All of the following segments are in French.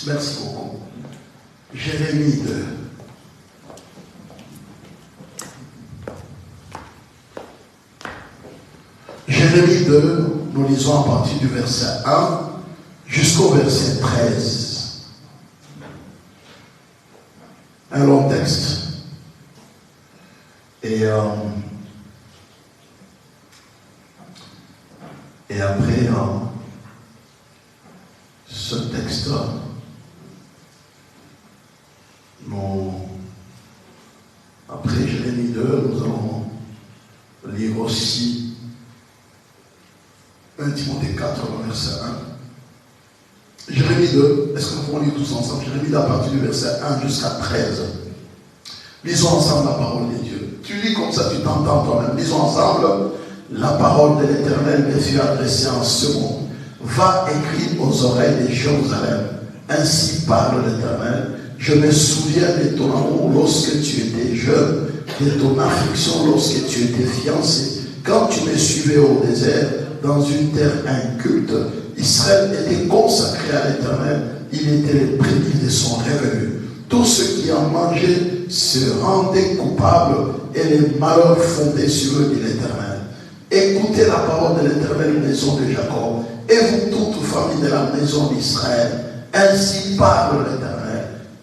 Merci beaucoup. Jérémie 2. Jérémie 2, nous lisons à partir du verset 1 jusqu'au verset 13. Un long texte. Et après ce texte, après Jérémie 2, nous allons lire aussi 1 Timothée 4, verset 1. Jérémie 2, est-ce que nous pouvons lire tous ensemble? Jérémie 2 à partir du verset 1 jusqu'à 13. Lisons ensemble la parole de Dieu. Tu lis comme ça, tu t'entends toi-même. Lisons ensemble la parole de l'Éternel me fut adressée en ce mot. Va écrire aux oreilles de Jérusalem. Ainsi parle l'Éternel. Je me souviens de ton amour lorsque tu étais jeune, de ton affection lorsque tu étais fiancé. Quand tu me suivais au désert, dans une terre inculte, Israël était consacré à l'Éternel. Il était le prémices de son revenu. Tous ceux qui en mangeaient se rendaient coupables et les malheurs fondaient sur eux, dit l'Éternel. Écoutez la parole de l'Éternel, maison de Jacob, et vous toutes familles de la maison d'Israël. Ainsi parle l'Éternel.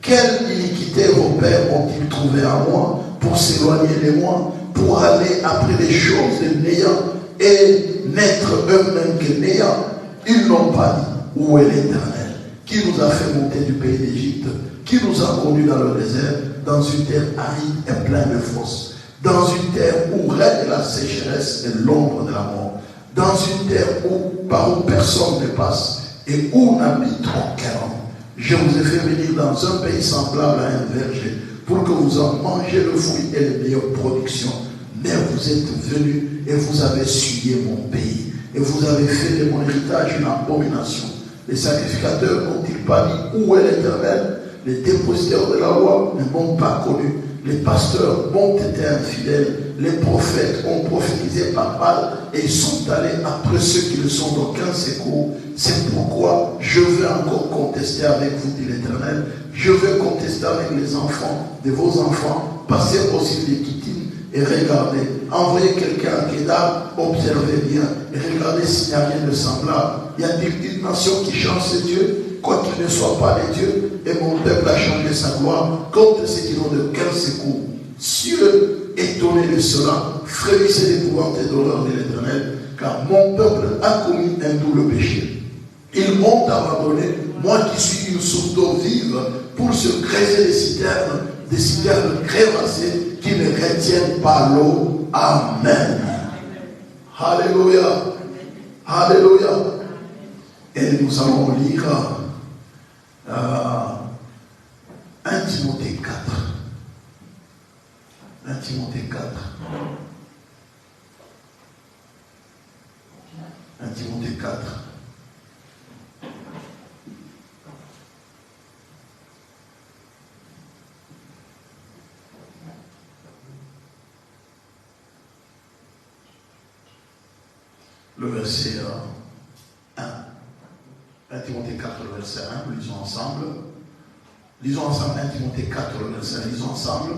Quelle iniquité vos pères ont-ils trouvé à moi pour s'éloigner de moi, pour aller après les choses de néant et n'être eux-mêmes que néant? Ils n'ont pas dit, où est l'Éternel, qui nous a fait monter du pays d'Égypte, qui nous a conduits dans le désert, dans une terre aride et pleine de fosses, dans une terre où règne la sécheresse et l'ombre de la mort, dans une terre par où personne ne passe et où n'habite aucun homme. Je vous ai fait venir dans un pays semblable à un verger pour que vous en mangez le fruit et les meilleures productions. Mais vous êtes venus et vous avez souillé mon pays et vous avez fait de mon héritage une abomination. Les sacrificateurs n'ont-ils pas dit où est l'Éternel? Les dépositaires de la loi ne m'ont pas connu. Les pasteurs m'ont été infidèles. Les prophètes ont prophétisé par mal et ils sont allés après ceux qui ne sont d'aucun secours. C'est pourquoi je veux encore contester avec vous, dit l'Éternel. Je veux contester avec les enfants de vos enfants. Passez aussi les Kittim et regardez. Envoyez quelqu'un à Kedar, observez bien et regardez s'il n'y a rien de semblable. Y a-t-il une nation qui change ses dieux? Quoi qu'il ne soit pas les dieux, et mon peuple a changé sa gloire contre ceux qui n'ont de quel secours. Cieux, étonnés de cela, frémissez d'épouvante et d'horreur de l'Éternel, car mon peuple a commis un double péché. Ils m'ont abandonné, moi qui suis une source d'eau vive, pour se creuser des citernes crévassées qui ne retiennent pas l'eau. Amen. Alléluia. Alléluia. Et nous allons lire 1 Timothée 4. 1 Timothée 4. 1 Timothée 4. Le verset 1. 1 Timothée 4, le verset 1, nous lisons ensemble. Lisons ensemble 1 Timothée 4, le verset 1, lisons ensemble.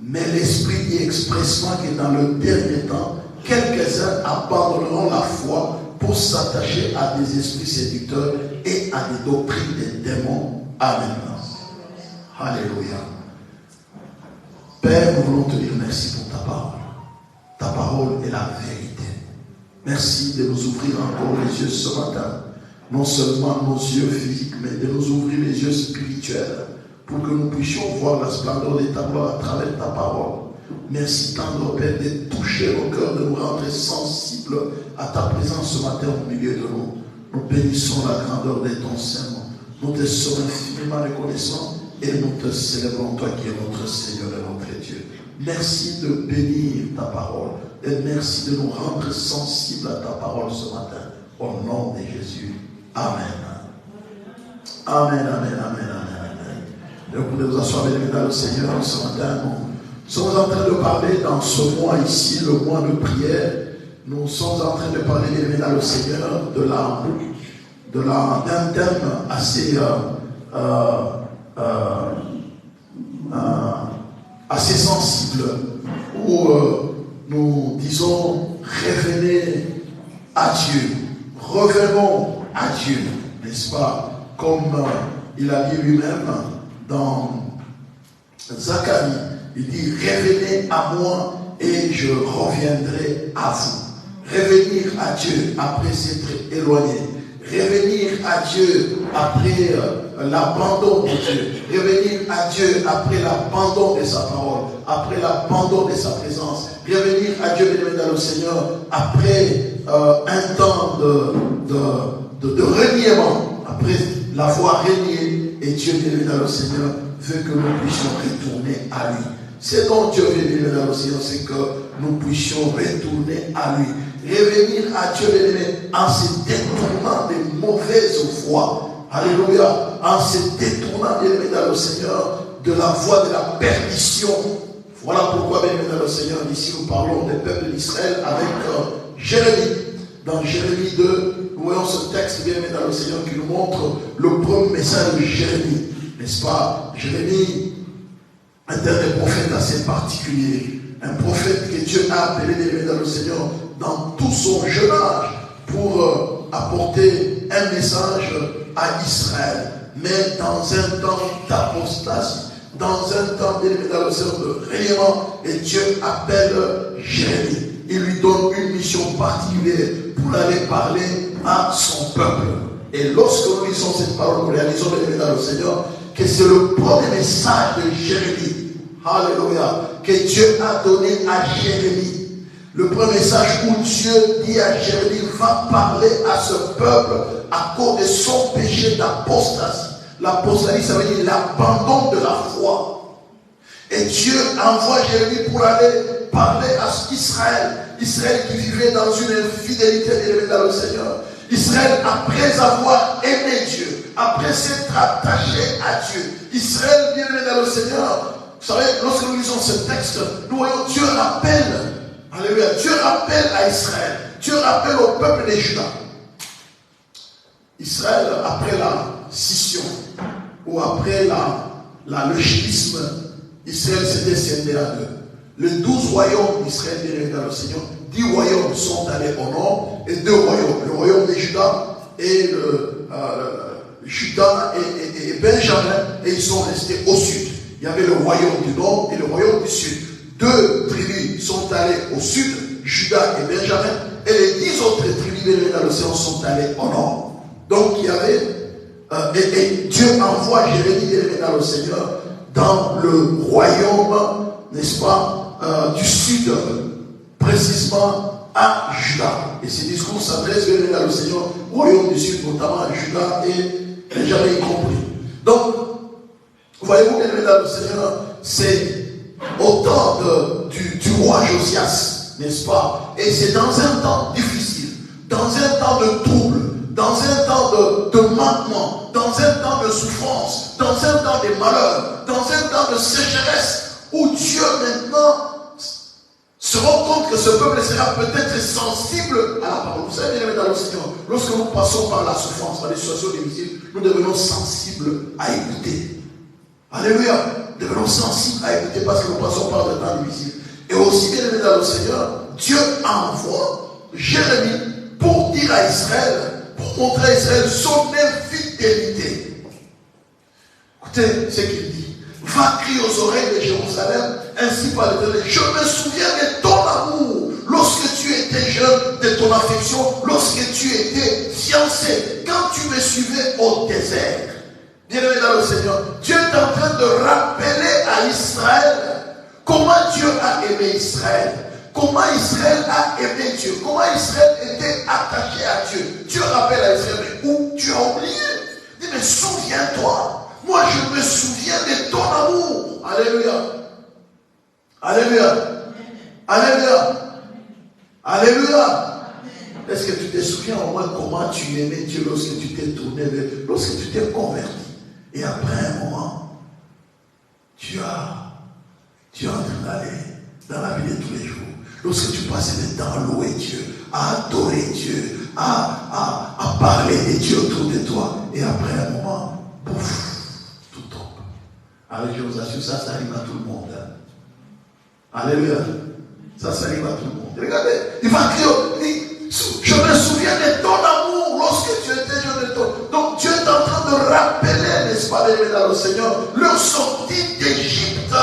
Mais l'Esprit dit expressement que dans le dernier temps, quelques-uns abandonneront la foi pour s'attacher à des esprits séducteurs et à des doctrines des démons. Amen. Alléluia. Père, nous voulons te dire merci pour ta parole. Ta parole est la vérité. Merci de nous ouvrir encore les yeux ce matin. Non seulement nos yeux physiques, mais de nous ouvrir les yeux spirituels pour que nous puissions voir la splendeur de ta gloire à travers ta parole. Merci tendre Père de toucher nos cœurs, de nous rendre sensibles à ta présence ce matin au milieu de nous. Nous bénissons la grandeur de ton Saint-Nom. Nous te sommes infiniment reconnaissants et nous te célébrons, toi qui es notre Seigneur et notre Dieu. Merci de bénir ta parole et merci de nous rendre sensibles à ta parole ce matin. Au nom de Jésus. Amen. Amen, amen, amen, amen, amen. Et vous pouvez vous asseoir, bénis le Seigneur, ce matin. Nous sommes en train de parler dans ce mois ici, le mois de prière. Nous sommes en train de parler, bénis le Seigneur, d'un thème assez assez sensible où nous disons revenez à Dieu, revenons à Dieu, n'est-ce pas? Comme il a dit lui-même dans Zacharie, il dit revenez à moi et je reviendrai à vous. Revenir à Dieu après s'être éloigné. Revenir à Dieu après l'abandon de Dieu. Revenir à Dieu après l'abandon de sa parole. Après l'abandon de sa présence. Revenir à Dieu, bien-aimé dans le Seigneur, après un temps de reniement. Après l'avoir renié. Et Dieu, bien-aimé dans le Seigneur, veut que nous puissions retourner à lui. C'est donc Dieu, bien-aimé dans le Seigneur, c'est que nous puissions retourner à lui. Revenir à Dieu, bien-aimé, en se détournant des mauvaises voies. Alléluia. En se détournant, bien-aimé dans le Seigneur, de la voie de la perdition. Voilà pourquoi, bien-aimé dans le Seigneur, ici nous parlons des peuples d'Israël avec Jérémie. Dans Jérémie 2, nous voyons ce texte, bien-aimé dans le Seigneur, qui nous montre le premier message de Jérémie. N'est-ce pas? Jérémie était un prophète assez particulier. Un prophète que Dieu a appelé, bien-aimé dans le Seigneur, dans tout son jeune âge pour apporter un message à Israël, mais dans un temps d'apostasie, dans un temps dans le Seigneur de rayonnement, et Dieu appelle Jérémie. Il lui donne une mission particulière pour aller parler à son peuple. Et lorsque nous lisons cette parole, nous réalisons dans le Seigneur que c'est le premier message de Jérémie. Alléluia. Que Dieu a donné à Jérémie. Le premier message où Dieu dit à Jérémie, va parler à ce peuple à cause de son péché d'apostasie. L'apostasie, ça veut dire l'abandon de la foi. Et Dieu envoie Jérémie pour aller parler à Israël. Israël qui vivait dans une infidélité élevée dans le Seigneur. Israël, après avoir aimé Dieu, après s'être attaché à Dieu. Israël, bien aimé dans le Seigneur. Vous savez, lorsque nous lisons ce texte, nous voyons Dieu rappelle. Alléluia. Dieu rappelle à Israël. Dieu rappelle au peuple de Juda. Israël, après la scission, ou après le schisme, Israël s'était scindé à deux. Les 12 royaumes d'Israël, bien dans le Seigneur, 10 royaumes sont allés au nord, et 2 royaumes, le royaume de Juda et Juda et Benjamin, et ils sont restés au sud. Il y avait le royaume du nord et le royaume du sud. 2 tribus sont allées au sud, Juda et Benjamin, et les 10 autres tribus dans l'océan sont allées au nord. Donc il y avait, et Dieu envoie Jérémie dans le Seigneur dans le royaume, n'est-ce pas, du sud, précisément à Juda. Et ces discours s'adressent dans le Seigneur, au royaume du sud, notamment à Juda et Benjamin y compris. Donc, voyez-vous, dans le Seigneur, c'est au temps du roi Josias, n'est-ce pas? Et c'est dans un temps difficile, dans un temps de trouble, dans un temps de manquement, dans un temps de souffrance, dans un temps de malheur, dans un temps de sécheresse, où Dieu maintenant se rend compte que ce peuple sera peut-être sensible à la parole. Vous savez, bien dans le Seigneur, lorsque nous passons par la souffrance, par les situations difficiles, nous devenons sensibles à écouter. Alléluia. Nous devenons sensibles à écouter parce que nous passons par des temps difficiles. Et aussi, bien aimé dans le Seigneur, Dieu envoie Jérémie pour dire à Israël, pour montrer à Israël son infidélité. Écoutez ce qu'il dit. Va crier aux oreilles de Jérusalem, ainsi par l'Éternel. Je me souviens de ton amour, lorsque tu étais jeune, de ton affection, lorsque tu étais fiancé, quand tu me suivais au désert. Bien-aimé dans le Seigneur, Dieu est en train de rappeler à Israël comment Dieu a aimé Israël. Comment Israël a aimé Dieu. Comment Israël était attaché à Dieu. Dieu rappelle à Israël, mais où tu as oublié. Il dit, mais souviens-toi. Moi, je me souviens de ton amour. Alléluia. Alléluia. Alléluia. Alléluia. Est-ce que tu te souviens au moins comment tu aimais Dieu lorsque tu t'es tourné, lorsque tu t'es converti? Et après un moment, tu es en train d'aller dans la vie de tous les jours. Lorsque tu passais le temps à louer Dieu, à adorer Dieu, à parler de Dieu autour de toi, et après un moment, pouf, je vous assure, ça arrive à tout le monde. Alléluia. Ça arrive à tout le monde. Regardez, il va crier, je me souviens de ton amour lorsque tu étais jeune. Donc Dieu est en train de rappeler, n'est-ce pas, bien-aimés dans le Seigneur, leur sortie d'Égypte.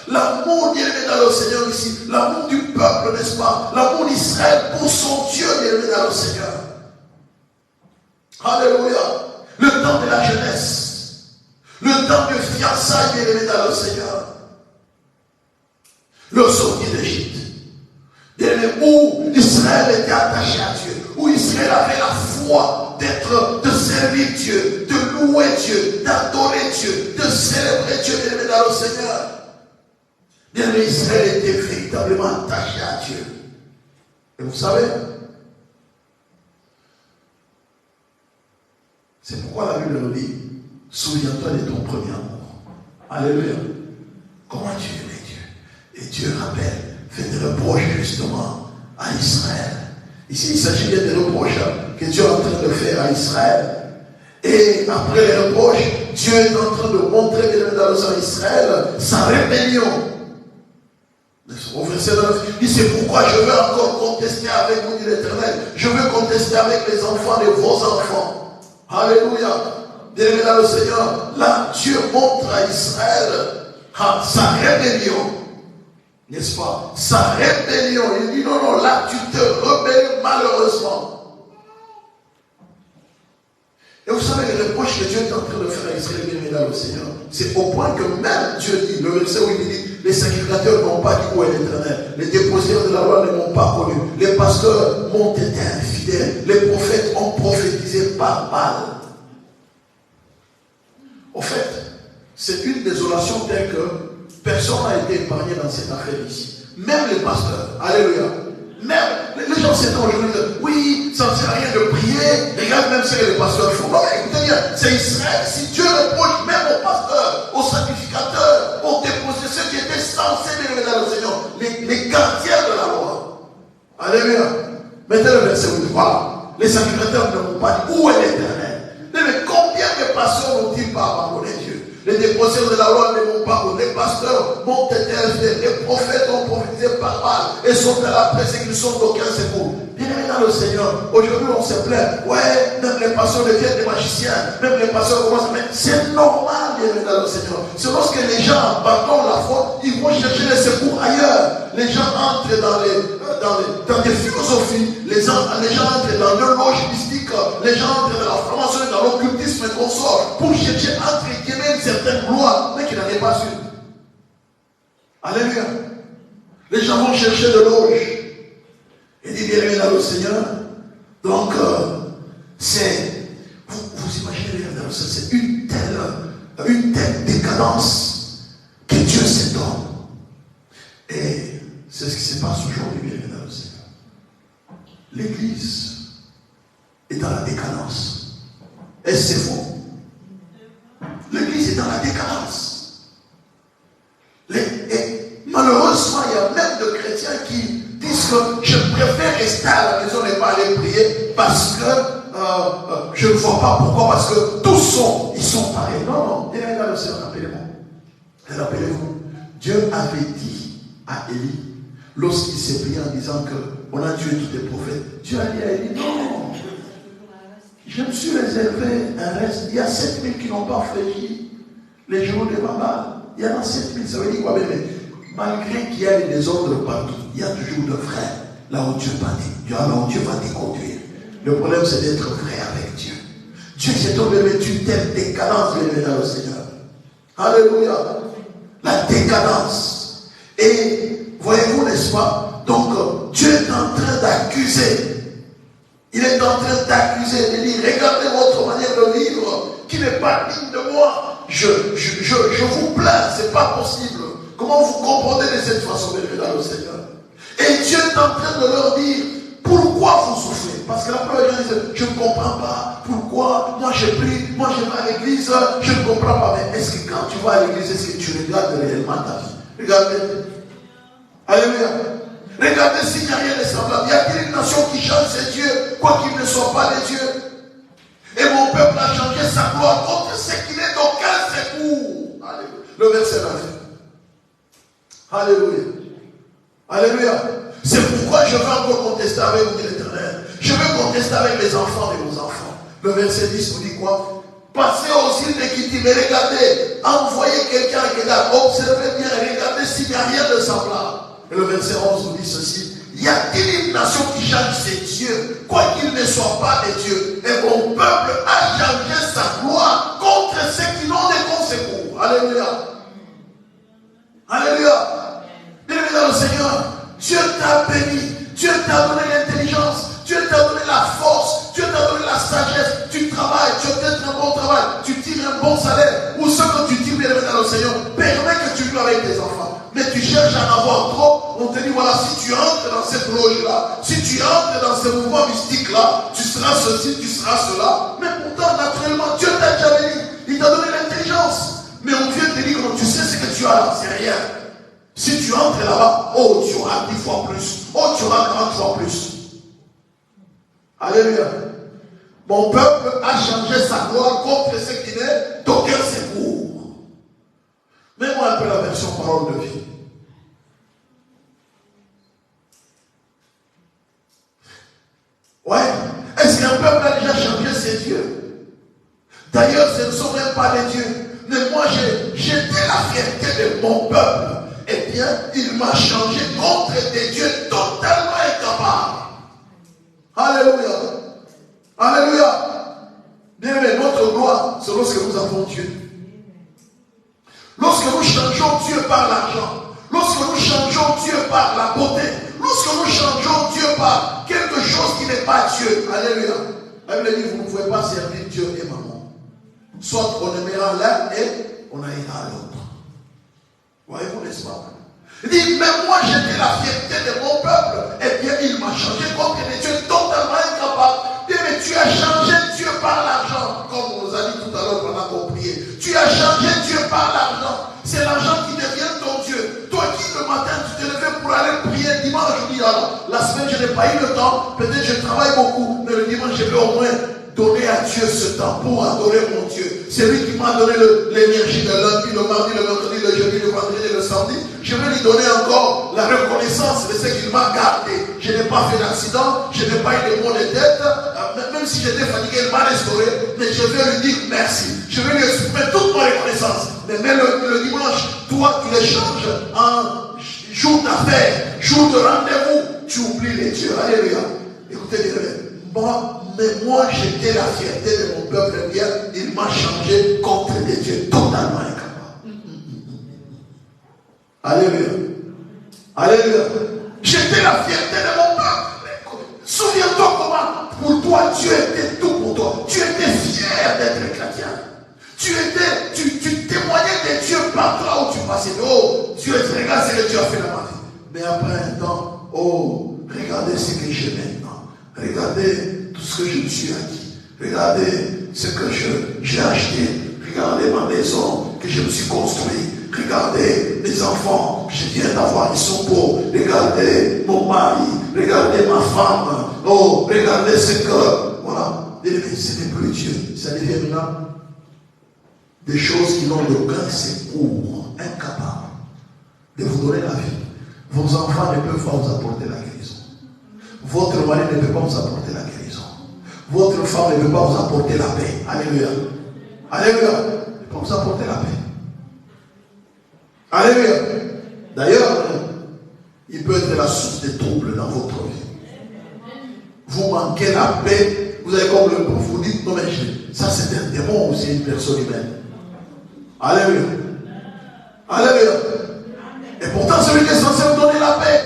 L'amour, bien-aimés dans le Seigneur ici, l'amour du peuple, n'est-ce pas, l'amour d'Israël pour son Dieu, bien-aimés dans le Seigneur. Alléluia. Le temps de la jeunesse, le temps de fiançailles, bien-aimés dans le Seigneur. Leur sortie d'Égypte. Où Israël était attaché à Dieu, où Israël avait la foi de servir Dieu, de louer Dieu, d'adorer Dieu, de célébrer Dieu, bien-aimé dans le Seigneur. Bien-aimé, Israël était véritablement attaché à Dieu. Et vous savez, c'est pourquoi la Bible nous dit, souviens-toi de ton premier amour. Alléluia. Comment tu aimais Dieu. Et Dieu rappelle, fait des reproches justement à Israël. Ici, il s'agit bien des reproches que Dieu est en train de faire à Israël. Et après les reproches, Dieu est en train de montrer dans le sang Israël sa rébellion. Au verset 9, il dit, c'est pourquoi je veux encore contester avec vous, dit l'Éternel. Je veux contester avec les enfants de vos enfants. Alléluia. Bien-aimé dans le Seigneur, là, Dieu montre à Israël sa rébellion. N'est-ce pas? Sa rébellion. Il dit non, là tu te rebelles malheureusement. Et vous savez, les reproches que Dieu est en train de faire à Israël, bien-aimé dans le Seigneur, c'est au point que même Dieu dit, le verset où il dit, les sacrificateurs n'ont pas dit où est l'Éternel, les dépositaires de la loi ne m'ont pas connu, les pasteurs m'ont été infidèles, les prophètes ont prophétisé par mal. En fait, c'est une désolation telle que personne n'a été épargné dans cette affaire ici. Même les pasteurs. Alléluia. Même les gens s'étonnent aujourd'hui de oui, ça ne sert à rien de prier. Regarde même ce que les pasteurs font. Non, écoutez bien, c'est Israël. Si Dieu reproche même aux pasteurs, aux sacrificateurs, aux déposés, ceux qui étaient censés venir dans le Seigneur, les gardiens de la loi. Alléluia. Mettez le verset où il dit voilà, les sacrificateurs ne m'ont pas dit où est l'Éternel. Mais combien de pasteurs n'ont-ils pas abandonné Dieu? Les dépositaires de la loi ne m'ont pas connu. Les pasteurs m'ont été infidèles. Les prophètes ont prophétisé par mal et sont à la persécution sont d'aucun secours. Bien-aimés dans le Seigneur, aujourd'hui on se plaint. Ouais, même les pasteurs deviennent des magiciens. Même les pasteurs commencent à mettre. C'est normal, bien-aimés dans le Seigneur. C'est lorsque les gens abandonnent la foi, ils vont chercher les secours ailleurs. Les gens entrent dans des philosophies. Les gens entrent dans des loges mystiques. Les gens entrent dans la formation, dans l'occultisme et consorts pour chercher entre guillemets une certaine gloire, mais qui n'en est pas une. Alléluia. Les gens vont chercher de l'auge. Et dit bien-aimé dans le Seigneur. Donc, vous imaginez bien dans le Seigneur, c'est une telle décadence que Dieu s'étonne. Et c'est ce qui se passe aujourd'hui, bien-aimé dans le Seigneur. L'Église est dans la décadence. Est-ce que c'est faux? L'Église est dans la décadence. Et malheureusement, il y a même de chrétiens qui disent que je préfère rester à la maison et pas aller prier parce que je ne vois pas pourquoi, parce que tous ils sont pareils. Non, bien dans le Seigneur, rappelez-vous, Dieu avait dit à Élie, lorsqu'il s'est prié en disant qu'on a tué tous les prophètes, Dieu a dit à Élie, non, je me suis réservé un reste. Il y a 7000 qui n'ont pas fléchi les jours de Baba. Il y en a 7000, ça veut dire quoi, mais malgré qu'il y a des désordres partout, il y a toujours de frères là où Dieu va te conduire. Le problème, c'est d'être vrai avec Dieu. Dieu s'est tombé une telle décadence, bien dans le Seigneur. Alléluia. La décadence. Et voyez-vous, n'est-ce pas? Donc, Dieu est en train d'accuser. Il est en train d'accuser, de dire, regardez votre manière de vivre, qui n'est pas digne de moi. Je vous plains, c'est pas possible. Comment vous comprenez de cette façon, bien dans le Seigneur? Et Dieu est en train de leur dire, pourquoi vous souffrez? Parce que la plupart des gens disent, je ne comprends pas, pourquoi, moi je prie, moi je vais à l'église, je ne comprends pas. Mais est-ce que quand tu vas à l'église, est-ce que tu regardes réellement ta vie? Regardez. Alléluia. Regardez s'il n'y a rien de semblable. Y a-t-il une nation qui change ses dieux, quoi qu'il ne soit pas des dieux? Et mon peuple a changé sa gloire contre ce qu'il est d'aucun secours. Alléluia. Le Alléluia. Alléluia. C'est pourquoi je veux encore contester avec vous, dit l'Éternel. Je veux contester avec les enfants de vos enfants. Le verset 10 nous dit quoi? Passez aux îles de Kittim, mais regardez, envoyez quelqu'un qui regarde, observez bien, regardez s'il n'y a rien de semblable. Et le verset 11 nous dit ceci. Y a-t-il une nation qui change ses dieux, quoi qu'il ne soit pas des dieux? Et mon peuple a changé sa gloire contre ceux qui n'ont de secours. Alléluia. Alléluia. Bien-aimé dans le Seigneur, Dieu t'a béni, Dieu t'a donné l'intelligence, Dieu t'a donné la force, Dieu t'a donné la sagesse, tu travailles, tu as un bon travail, tu tires un bon salaire, ou ce que tu tires, bien-aimé dans le Seigneur, permet que tu vis avec tes enfants. Mais tu cherches à en avoir trop, on te dit voilà, si tu entres dans cette loge-là, si tu entres dans ce mouvement mystique-là, tu seras ceci, tu seras cela. Mais pourtant, naturellement, Dieu t'a déjà béni, il t'a donné l'intelligence. Mais on vient te dire, tu sais ce que tu as là, c'est rien. Si tu entres là-bas, oh, tu auras 10 fois plus, oh, tu auras 40 fois plus. Alléluia. Mon peuple a changé sa gloire contre ce qui n'est d'aucun secours. Mets-moi un peu la version parole de vie. Ouais. Est-ce qu'un peuple a déjà changé ses dieux? D'ailleurs, ce ne sont même pas les dieux. Mais moi, j'étais la fierté de mon peuple. Eh bien, il m'a changé contre des dieux totalement incapables. Alléluia. Alléluia. Bien aimé, notre gloire, c'est lorsque nous avons Dieu. Lorsque nous changeons Dieu par l'argent, lorsque nous changeons Dieu par la beauté, lorsque nous changeons Dieu par quelque chose qui n'est pas Dieu. Alléluia. La Bible dit, vous ne pouvez pas servir Dieu et maman. Soit on aimera l'un et on haïra l'autre. Voyez-vous, n'est-ce pas? Il dit, mais moi j'étais la fierté de mon peuple. Eh bien, il m'a changé contre des dieux totalement incapables. Mais tu as changé Dieu par l'argent, comme on nous a dit tout à l'heure pendant qu'on priait. Tu as changé Dieu par l'argent. C'est l'argent qui devient ton Dieu. Toi qui le matin tu te levais pour aller prier dimanche, je dis alors, la semaine je n'ai pas eu le temps, peut-être je travaille beaucoup, mais le dimanche je vais au moins donner à Dieu ce temps pour adorer mon Dieu. C'est lui qui m'a donné l'énergie le lundi, le mardi, le mercredi, le jeudi, le vendredi, le samedi. Je vais lui donner encore la reconnaissance de ce qu'il m'a gardé. Je n'ai pas fait d'accident, je n'ai pas eu de maux de tête, même si j'étais fatigué, il m'a restauré, mais je vais lui dire merci. Je vais lui exprimer toute ma reconnaissance. Mais le dimanche, toi tu les changes en jour d'affaires, jour de rendez-vous, tu oublies les dieux. Alléluia. Écoutez bien, mais moi j'étais la fierté de mon peuple bien, il m'a changé contre des dieux totalement incapables. Alléluia. Alléluia. J'étais la fierté de mon peuple. Souviens-toi comment pour toi Dieu était tout pour toi. Tu étais fier d'être chrétien. Tu témoignais des dieux partout là où tu passais. Oh, Dieu, regarde ce que tu as fait dans ma vie. Mais après un temps, oh, regardez ce que j'ai maintenant. Regardez tout ce que je me suis acquis. Regardez ce que j'ai acheté. Regardez ma maison que je me suis construite. Regardez mes enfants que je viens d'avoir, ils sont beaux. Regardez mon mari. Regardez ma femme. Oh, regardez ce que... Voilà. Ce n'est plus Dieu. Ça devient maintenant des choses qui n'ont aucun secours, incapables de vous donner la vie. Vos enfants ne peuvent pas vous apporter la guérison. Votre mari ne peut pas vous apporter la guérison. Votre femme ne peut pas vous apporter la paix. Alléluia. Alléluia. Elle ne peut pas vous apporter la paix. Alléluia. D'ailleurs, il peut être la source des troubles dans votre vie. Vous manquez la paix. Vous avez comme le prof, vous dites, non mais ça c'est un démon ou c'est une personne humaine. Alléluia. Alléluia. Et pourtant, celui qui est censé vous donner la paix.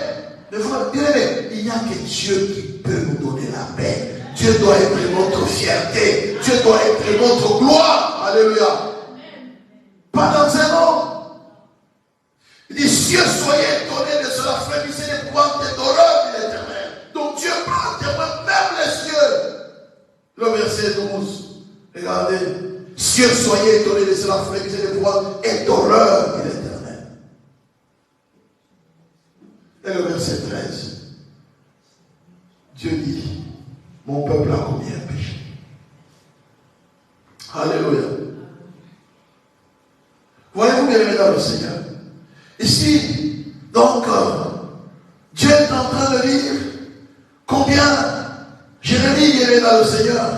Mais vous bien-aimés, il n'y a que Dieu qui peut nous donner la paix. Dieu doit être notre fierté. Dieu doit être notre gloire. Alléluia. Pas dans un homme. Il dit, cieux, soyez étonnés de cela, frémissez d'épouvantes et d'horreur de l'Éternel. Donc Dieu prend témoin, même les cieux. Le verset 12. Regardez. Cieux, soyez étonnés de cela, frémissez d'épouvantes et d'horreur de l'Éternel. Et le verset 13. Dieu dit, mon peuple a commis un péché. Alléluia. Voyez-vous bien aimé dans le Seigneur. Ici, Donc, Dieu est en train de dire combien Jérémie est dans le Seigneur.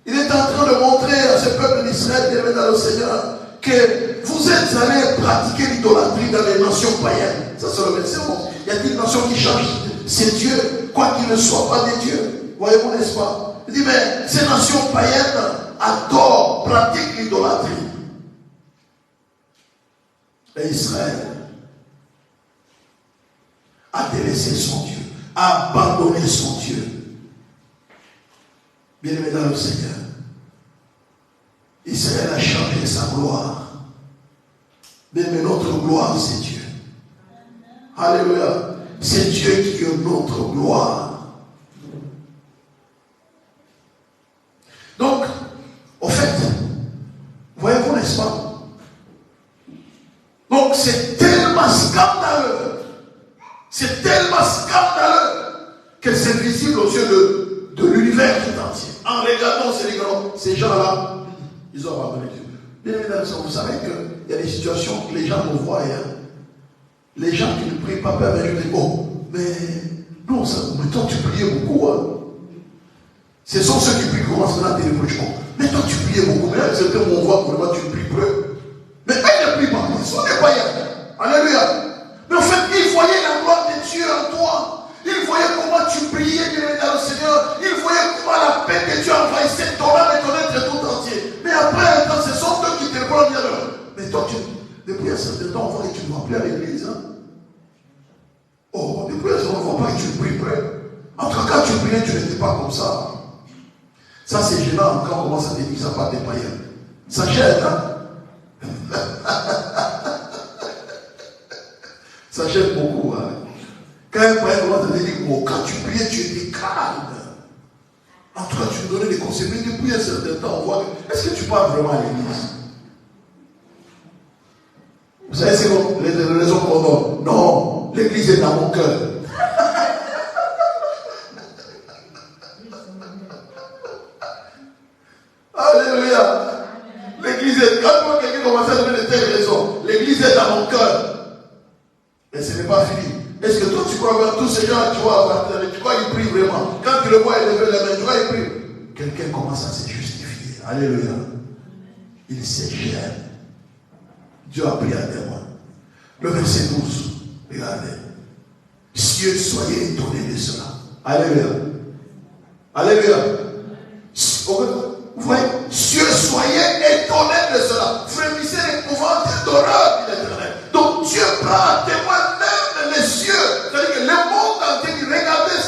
Il est en train de montrer à ce peuple d'Israël qui est dans le Seigneur que vous êtes allés pratiquer l'idolâtrie dans les nations païennes. Ça c'est le verset 11. Il y a des nations qui changent ces dieux, quoi qu'ils ne soient pas des dieux. Voyez-vous, n'est-ce pas? Il dit, mais ces nations païennes adorent, pratiquent l'idolâtrie. Et Israël a délaissé son Dieu, a abandonné son Dieu. Bien-aimé dans le Seigneur, Israël a changé sa gloire. Bien-aimé, notre gloire, c'est Dieu. Alléluia. C'est Dieu qui est notre gloire. Donc, au fait, voyez-vous, n'est-ce pas? Donc, c'est tellement scandaleux. C'est tellement scandaleux que c'est visible aux yeux de l'univers tout entier. En regardant ces gens-là, ils ont abandonné Dieu. Bien évidemment, vous savez qu'il y a des situations que les gens nous voient. Les gens qui ne prient pas peuvent dire, oh, mais non, mais toi tu priais beaucoup. Hein. Ce sont ceux qui prient qui commencent à dire, mais toi tu priais beaucoup. Mais là, c'est que on voit pour tu pries peu. Mais eux ne prient pas, ils sont des païens. Alléluia. Mais en fait, ils voyaient la gloire de Dieu en toi. Ils voyaient comment tu priais dans le Seigneur. Ils voyaient comment la paix de Dieu envahissait ton âme et ton être tout entier. Mais après, quand ce sont eux qui te prennent, mais toi, depuis un certain temps, on voit que tu ne vas plus à l'église. Hein? Oh, depuis un certain temps, on ne voit pas que tu pries près. En tout cas, quand tu priais, tu n'étais pas comme ça. Ça, c'est gênant quand on commence à te dire ça par des païens. Ça gêne, hein? Ça gêne beaucoup. Hein? Quand un païen commence à te dire, oh, quand tu priais, tu étais calme. En tout cas, tu me donnais des conseils. Mais depuis un certain temps, on voit que, est-ce que tu parles vraiment à l'église? Vous savez, c'est les raisons qu'on donne. Non, l'église est dans mon cœur. Alléluia. L'église est, quand quelqu'un commence à donner de telles raisons, l'église est dans mon cœur. Mais ce n'est pas fini. Est-ce que toi tu crois que tous ces gens, tu vois, tu crois qu'ils prient vraiment? Quand tu le vois élever les mains, tu crois qu'ils prient? Quelqu'un commence à se justifier. Alléluia. Il se gêne. Dieu a pris un témoin. Le verset 12. Regardez. Cieux, soyez étonnés de cela. Alléluia. Alléluia. Vous voyez, cieux, soyez étonnés de cela. Frémissez l'épouvante d'horreur de l'Éternel. Donc Dieu prend à témoin même les cieux. C'est-à-dire que le monde entier dit, regardez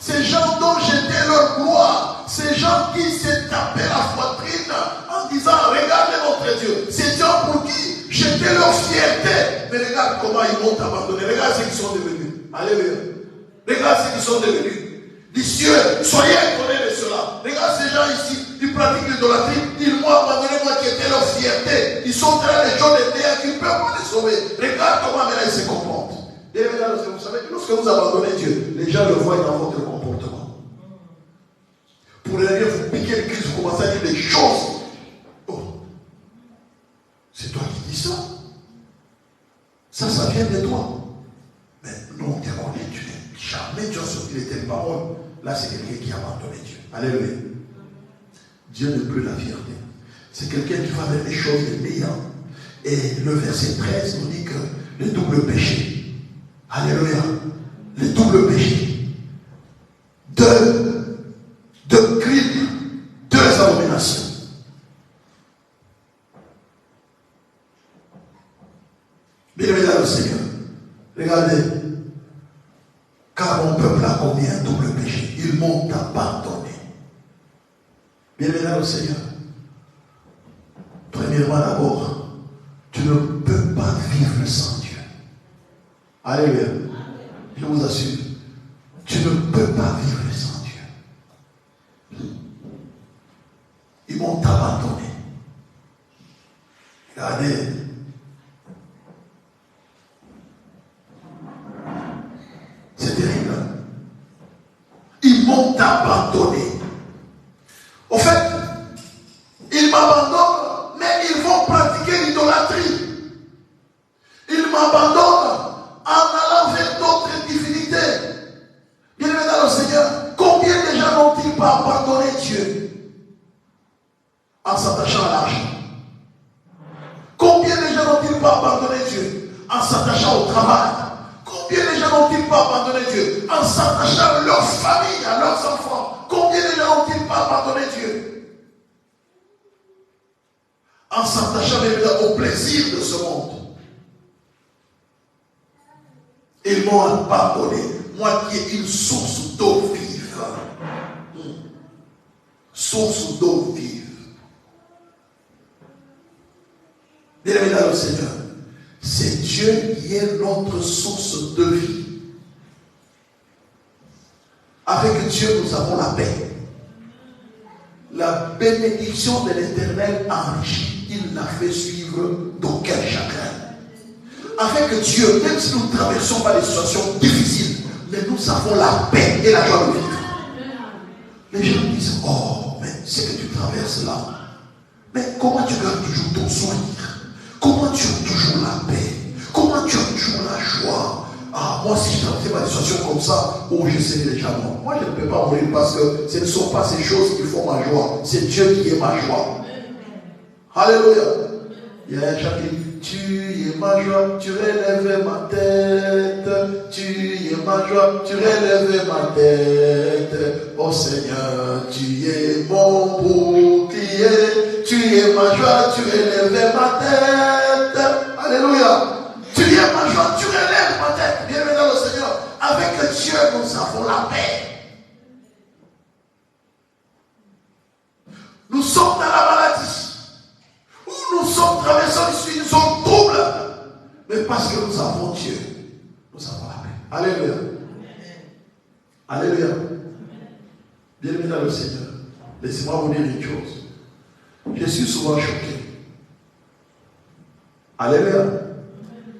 ces gens dont j'étais leur gloire, ces gens qui s'est tapé la poitrine en disant, regardez notre Dieu. Ces gens pour qui j'étais leur fierté. Mais regarde comment ils m'ont abandonné. Regarde ce qu'ils sont devenus. Alléluia. Regarde ce qu'ils sont devenus. Les cieux, soyez étonnés de cela. Regarde ces gens ici. Ils pratiquent l'idolâtrie, ils m'ont abandonné, moi qui étais leur fierté. Ils sont dans les gens de terre qui ne peuvent pas les sauver. Regarde comment maintenant ils se comportent. Et maintenant, vous savez que lorsque vous abandonnez Dieu, les gens le voient dans votre comportement. Pour les dire, vous piquez le Christ, vous commencez à dire des choses. Oh, c'est toi qui dis ça. Ça vient de toi. Mais non, tu connais, tu n'es jamais tu as sorti de telles paroles. Là, c'est quelqu'un qui a abandonné Dieu. Alléluia. Dieu n'est plus la fierté. C'est quelqu'un qui va vers les choses les meilleures. Et le verset 13 nous dit que le double péché. Alléluia. Le double péché. Deux crimes. Deux abominations. Bien-aimé dans le Seigneur. Regardez. Car mon peuple a commis un double péché. Ils m'ont abandonné. Bien-aimé dans le Seigneur. Premièrement d'abord, tu ne peux pas vivre sans Dieu. Alléluia. Je vous assure, tu ne peux pas vivre sans Dieu. Ils m'ont abandonné. Regardez. C'est terrible. Ils m'ont abandonné. Au fait, ils m'abandonnent, mais ils vont pratiquer l'idolâtrie. Ils m'abandonnent s'attachant au travail. Combien de gens n'ont-ils pas abandonné Dieu? En s'attachant à leur famille, à leurs enfants. Combien de gens n'ont-ils pas abandonné Dieu? En s'attachant au plaisir de ce monde. Ils m'ont abandonné. Moi qui ai une source d'eau vive. Source d'eau vive. Bien-aimés dans le Seigneur, c'est Dieu qui est notre source de vie. Avec Dieu, nous avons la paix. La bénédiction de l'Éternel enrichit, il n'a fait suivre d'aucun chagrin. Avec Dieu, même si nous ne traversons pas des situations difficiles, mais nous avons la paix et la joie de vivre. Les gens disent, oh, mais ce que tu traverses là, mais comment tu gardes toujours ton sourire? Comment tu as toujours la paix? Comment tu as toujours la joie? Ah, moi si je traversais ma situation comme ça, oh, je serais déjà mort. Moi je ne peux pas mourir parce que ce ne sont pas ces choses qui font ma joie. C'est Dieu qui est ma joie. Alléluia. Il y a un chant qui dit, tu es ma joie, tu relèves ma tête. Tu es ma joie, tu relèves ma tête. Oh Seigneur, tu es mon bouclier. Tu es ma joie, tu relèves ma tête. Alléluia. Tu es ma joie, tu relèves ma tête. Bienvenue dans le Seigneur. Avec Dieu, nous avons la paix. Nous sommes dans la maladie. Où nous sommes traversant une zone trouble. Mais parce que nous avons Dieu, nous avons la paix. Alléluia. Alléluia. Bienvenue dans le Seigneur. Laissez-moi vous dire une chose. Je suis souvent choqué. Alléluia.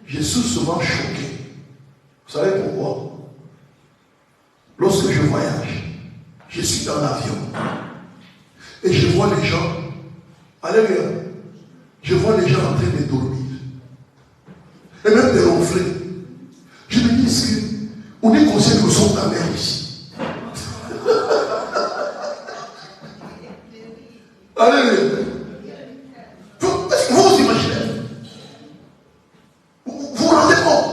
Je suis souvent choqué. Vous savez pourquoi? Lorsque je voyage, je suis dans l'avion et je vois les gens. Alléluia. Je vois les gens en train de dormir. Et même de ronfler. Je me dis, est-ce qu'on est conscient que nous sommes dans la mer ici? Alléluia. Est-ce que vous vous imaginez? Vous vous rendez compte?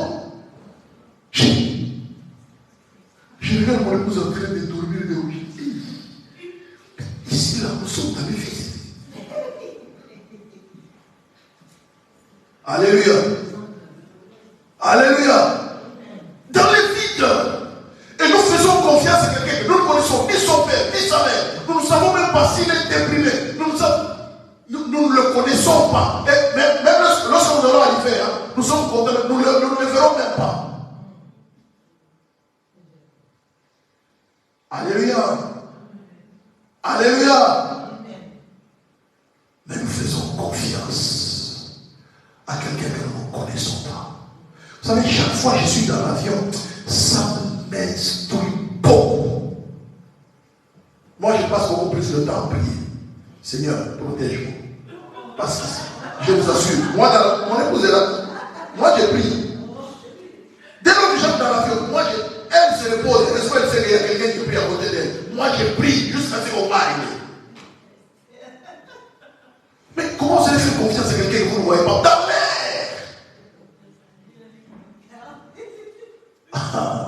Je regarde mon épouse en train de dormir de rouge. Ici, là, nous sommes dans les vies. Alléluia. Alléluia. Dans les vides. Et nous faisons confiance à quelqu'un que nous ne connaissons ni son père, ni sa mère. Nous ne savons même pas s'il est déprimé. Nous ne le connaissons pas. Et même lorsque nous allons arriver, nous sommes contents, nous ne le verrons même pas. Alléluia. Alléluia. Mais nous faisons confiance à quelqu'un que nous ne connaissons pas. Vous savez, chaque fois que je suis dans l'avion, ça m'instruit beaucoup. Moi, je passe beaucoup plus de temps à prier. Seigneur, protège-moi. Parce que je vous assure, moi, mon épouse est là. Moi, je prie. Dès lors que j'entre dans l'avion, elle se repose. Elle sait qu'il y a quelqu'un qui prie à côté d'elle. Moi, je prie jusqu'à ce qu'on va arriver. Mais comment vous allez faire confiance à quelqu'un que vous ne voyez pas? Dans l'air.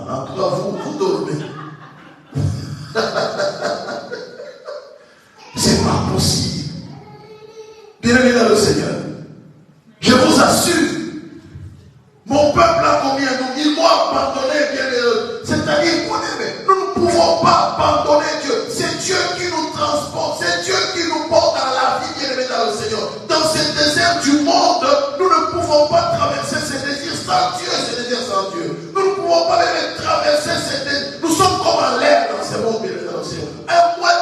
En tout cas, vous dormez. C'est pas possible. Bien-aimés dans le Seigneur, je vous assure, mon peuple a commis un nous, ils m'ont abandonné, c'est-à-dire, nous ne pouvons pas abandonner Dieu. C'est Dieu qui nous transporte, c'est Dieu qui nous porte dans la vie, bien-aimés dans le Seigneur. Dans ce désert du monde, nous ne pouvons pas traverser ces désirs sans Dieu, ces désirs sans Dieu. Nous ne pouvons pas même traverser ces désirs. Nous sommes comme en l'air dans ce monde, bien-aimés dans le Seigneur.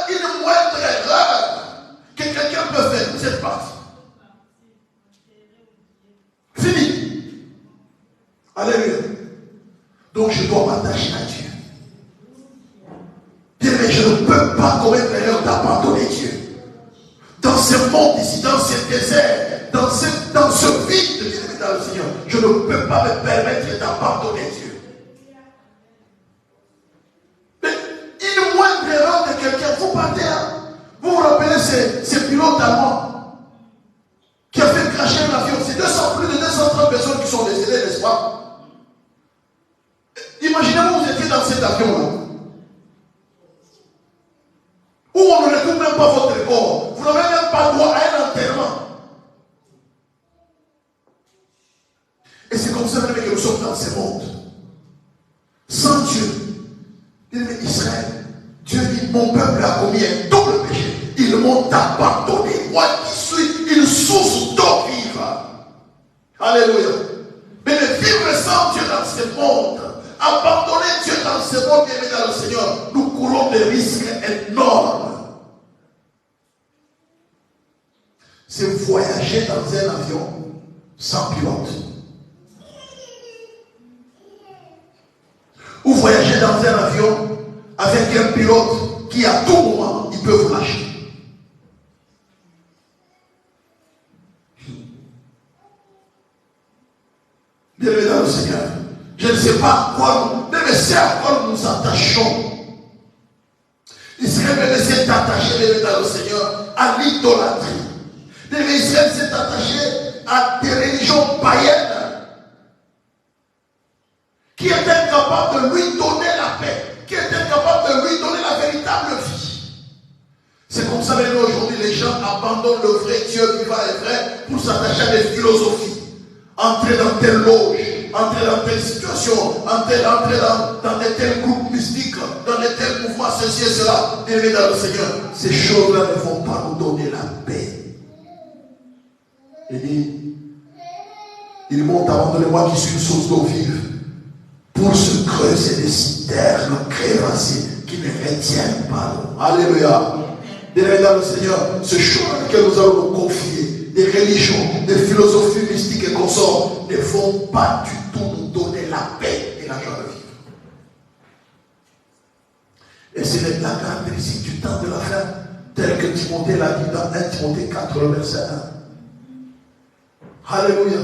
Une moindre erreur que quelqu'un peut faire, vous êtes parti. Fini. Alléluia. Donc je dois m'attacher à Dieu. Bien, mais je ne peux pas commettre l'erreur d'abandonner Dieu. Dans ce monde ici, dans ce désert, dans ce vide, bien dans le Seigneur, je ne peux pas me permettre d'abandonner Dieu. Mais une moindre erreur de quelqu'un, vous partez, vous vous rappelez ces pilotes allemands qui a fait cracher un avion. C'est plus de 230 personnes qui sont décédées, n'est-ce pas? cet avion-là, où on ne retrouve même pas votre corps, vous n'avez même pas droit à un enterrement. Et c'est comme ça même que nous sommes dans ce monde. Sans Dieu. Il dit, Israël, Dieu dit, mon peuple a commis un double péché. Ils m'ont abandonné. Moi qui suis une source d'eau vive. Alléluia. Mais de vivre sans Dieu dans ce monde, abandonner Dieu dans ce monde, bien dans le Seigneur, nous courons des risques énormes. C'est voyager dans un avion sans pilote. Ou voyager dans un avion avec un pilote qui à tout moment, il peut vous lâcher. Bienvenue dans le Seigneur. Je ne sais pas à quoi nous, mais c'est à quoi nous nous attachons. Israël s'est attaché dans le Seigneur à l'idolâtrie. Israël s'est attaché à des religions païennes qui étaient incapables de lui donner la paix, qui étaient incapables de lui donner la véritable vie. C'est comme ça que aujourd'hui les gens abandonnent le vrai Dieu vivant et vrai pour s'attacher à des philosophies. Entrer dans telle loge, entrer dans telle situation, entrer dans de tels groupes mystiques, dans de tels mouvements, ceci et cela. Bien dans le Seigneur, ces choses-là ne vont pas nous donner la paix. Il dit, ils m'ont abandonné, moi qui suis une source d'eau vive, pour se creuser des citernes crévassées qui ne retiennent pas l'eau. Alléluia. Bien dans le Seigneur, ce chemin que nous allons nous confier, des religions, des philosophies mystiques et consorts, ne vont pas du tout nous donner la paix et la joie de vivre. Et c'est la caractéristique du temps de la fin, tel que Timothée l'a dit dans 1 Timothée 4, verset 1. Alléluia.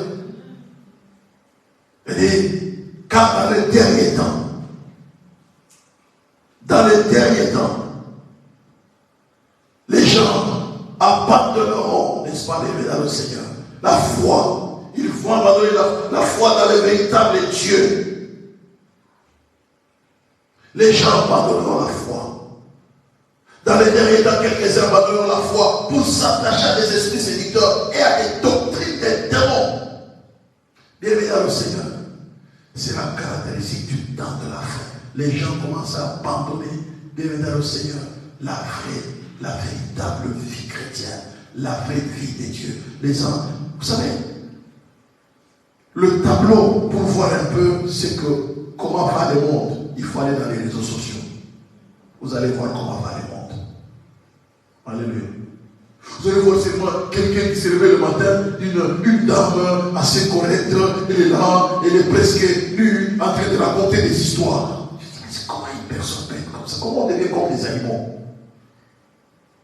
Il dit, car dans les derniers temps, les gens abandonneront, n'est-ce pas, dans le Seigneur, la foi. Ils vont abandonner la foi dans le véritable Dieu. Les gens abandonneront la foi. Dans les derniers temps, quelques-uns abandonneront la foi pour s'attacher à des esprits séducteurs et à des doctrines des démons. Bienvenue dans le Seigneur. C'est la caractéristique du temps de la fin. Les gens commencent à abandonner, bienvenue dans le Seigneur, la véritable vie chrétienne, la vraie vie des dieux. Les gens, vous savez, le tableau pour voir un peu c'est que comment va le monde, il faut aller dans les réseaux sociaux. Vous allez voir comment va le monde. Alléluia. Vous allez voir seulement quelqu'un qui s'est levé le matin, une dame assez correcte, elle est là, elle est presque nue, en train de raconter des histoires. Je dis, comment une personne peut être comme ça? Comment on devient comme des animaux?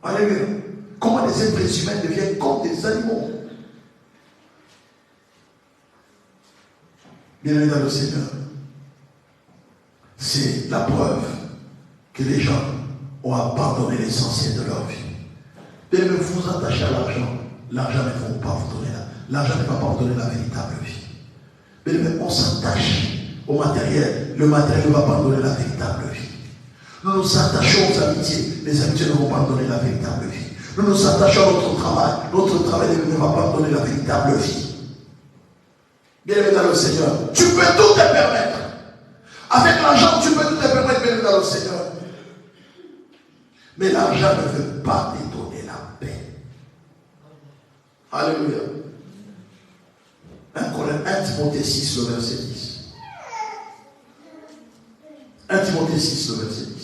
Alléluia. Comment les êtres humains deviennent comme des animaux? Bienvenue dans le Seigneur. C'est la preuve que les gens ont abandonné l'essentiel de leur vie. Et ne vous attachez à l'argent. L'argent ne va pas vous donner l'argent ne va pas vous donner la véritable vie. Mais on s'attache au matériel. Le matériel ne va pas nous donner la véritable vie. Nous nous attachons aux amitiés. Les amitiés ne vont pas nous donner la véritable vie. Nous nous attachons à notre travail. Notre travail ne va pas nous donner la véritable vie. Bienvenue dans le Seigneur. Tu peux tout te permettre. Avec l'argent, tu peux tout te permettre, bienvenue dans le Seigneur. Mais l'argent ne veut pas te donner la paix. Alléluia. 1 Timothée 6, le verset 10. 1 Timothée 6, le verset 10.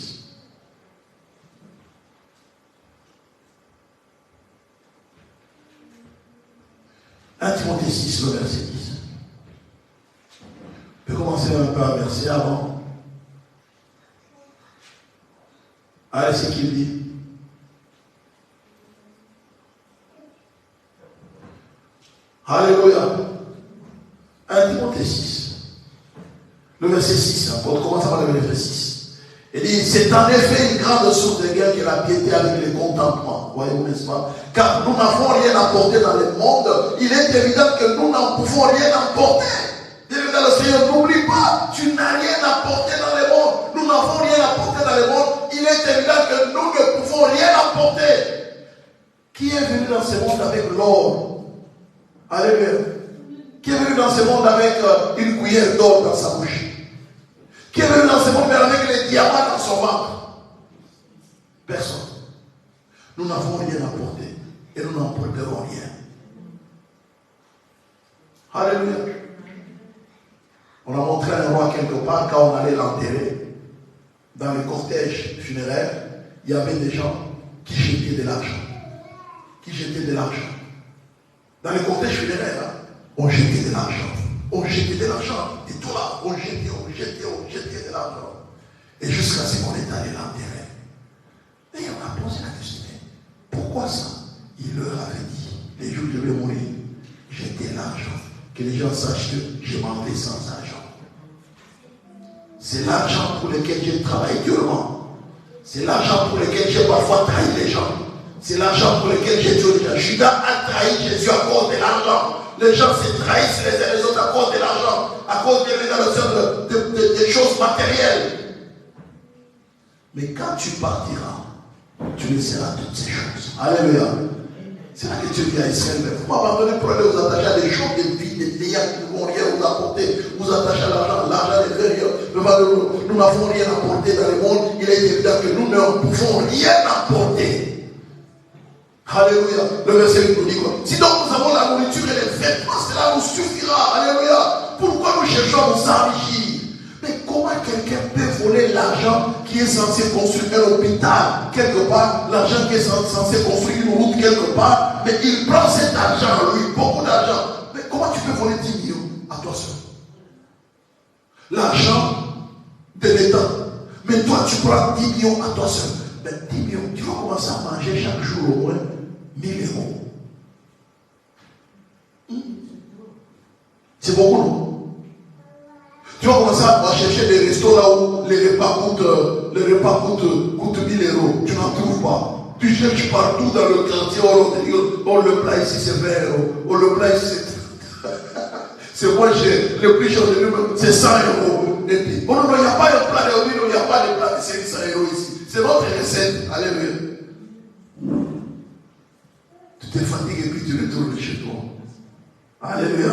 Timothée 6, le verset 10. Je peux commencer un peu à verser avant. Allez, ce qu'il dit. Alléluia. 1 Timothée 6. Le verset 6. On commence par le verset 6. Il dit, c'est en effet une grande source de guerre que la piété avec les contentements. Voyez-vous, n'est-ce pas? Car nous n'avons rien apporté dans le monde. Il est évident que nous n'en pouvons rien apporter. Dans le Seigneur, n'oublie pas, tu n'as rien apporté dans le monde. nous n'avons rien apporté dans le monde, il est évident que nous ne pouvons rien apporter. Qui est venu dans ce monde avec l'or? Alléluia. Qui est venu dans ce monde avec une cuillère d'or dans sa bouche? Qui est venu dans ce monde avec les diamants dans son ventre? Personne. Nous n'avons rien apporté et nous n'emporterons rien. Alléluia. On a montré un roi quelque part quand on allait l'enterrer. Dans le cortège funéraire, il y avait des gens qui jetaient de l'argent. Qui jetaient de l'argent. Dans le cortège funéraire, on jetait de l'argent. On jetait de l'argent. Et tout là, on jetait de l'argent. Et jusqu'à ce qu'on est allé l'enterrer. Et on a posé la question. Pourquoi ça? Il leur avait dit, les jours où je vais mourir, jetez l'argent. Que les gens sachent que je m'en vais sans argent. C'est l'argent pour lequel j'ai travaillé durement. C'est l'argent pour lequel j'ai parfois trahi les gens. C'est l'argent pour lequel j'ai tué les gens. Judas a trahi Jésus à cause de l'argent. Les gens se trahissent les uns les autres à cause de l'argent, à cause des choses matérielles. Mais quand tu partiras, tu laisseras toutes ces choses. Alléluia. C'est là que Dieu dit à Israël, mais vous m'abandonnez pour aller vous attacher à des choses, des vies, des liens qui ne vont rien vous apporter. Vous attachez à l'argent, l'argent ne fait rien. Nous n'avons rien apporté dans le monde. Il est évident que nous ne pouvons rien apporter. Alléluia. Le verset 8 nous dit quoi? Si donc nous avons la nourriture et les vêtements, cela nous suffira. Alléluia. Pourquoi nous cherchons à nous enrichir? Mais comment quelqu'un peut voler l'argent qui est censé construire un hôpital quelque part, l'argent qui est censé construire une route quelque part, mais il prend cet argent, lui, beaucoup d'argent. Mais comment tu peux voler 10 millions à toi seul? L'argent de l'État. Mais toi, tu prends 10 millions à toi seul. Mais 10 millions, tu vas commencer à manger chaque jour au moins 1000 euros. C'est beaucoup, non? Tu vas commencer à chercher des restos là où les repas coûtent 1000 euros. Tu n'en trouves pas. Tu cherches partout dans le quartier. Oh, le plat ici c'est 20 euros. Oh, le plat ici c'est moins cher. Le prix cher de lui, c'est 100 euros. Et puis, oh non, il n'y a pas de plat de 1000 euros, il n'y a pas de plat de 500 euros ici. C'est notre recette. Alléluia. Tu t'es fatigué et puis tu retournes chez toi. Alléluia.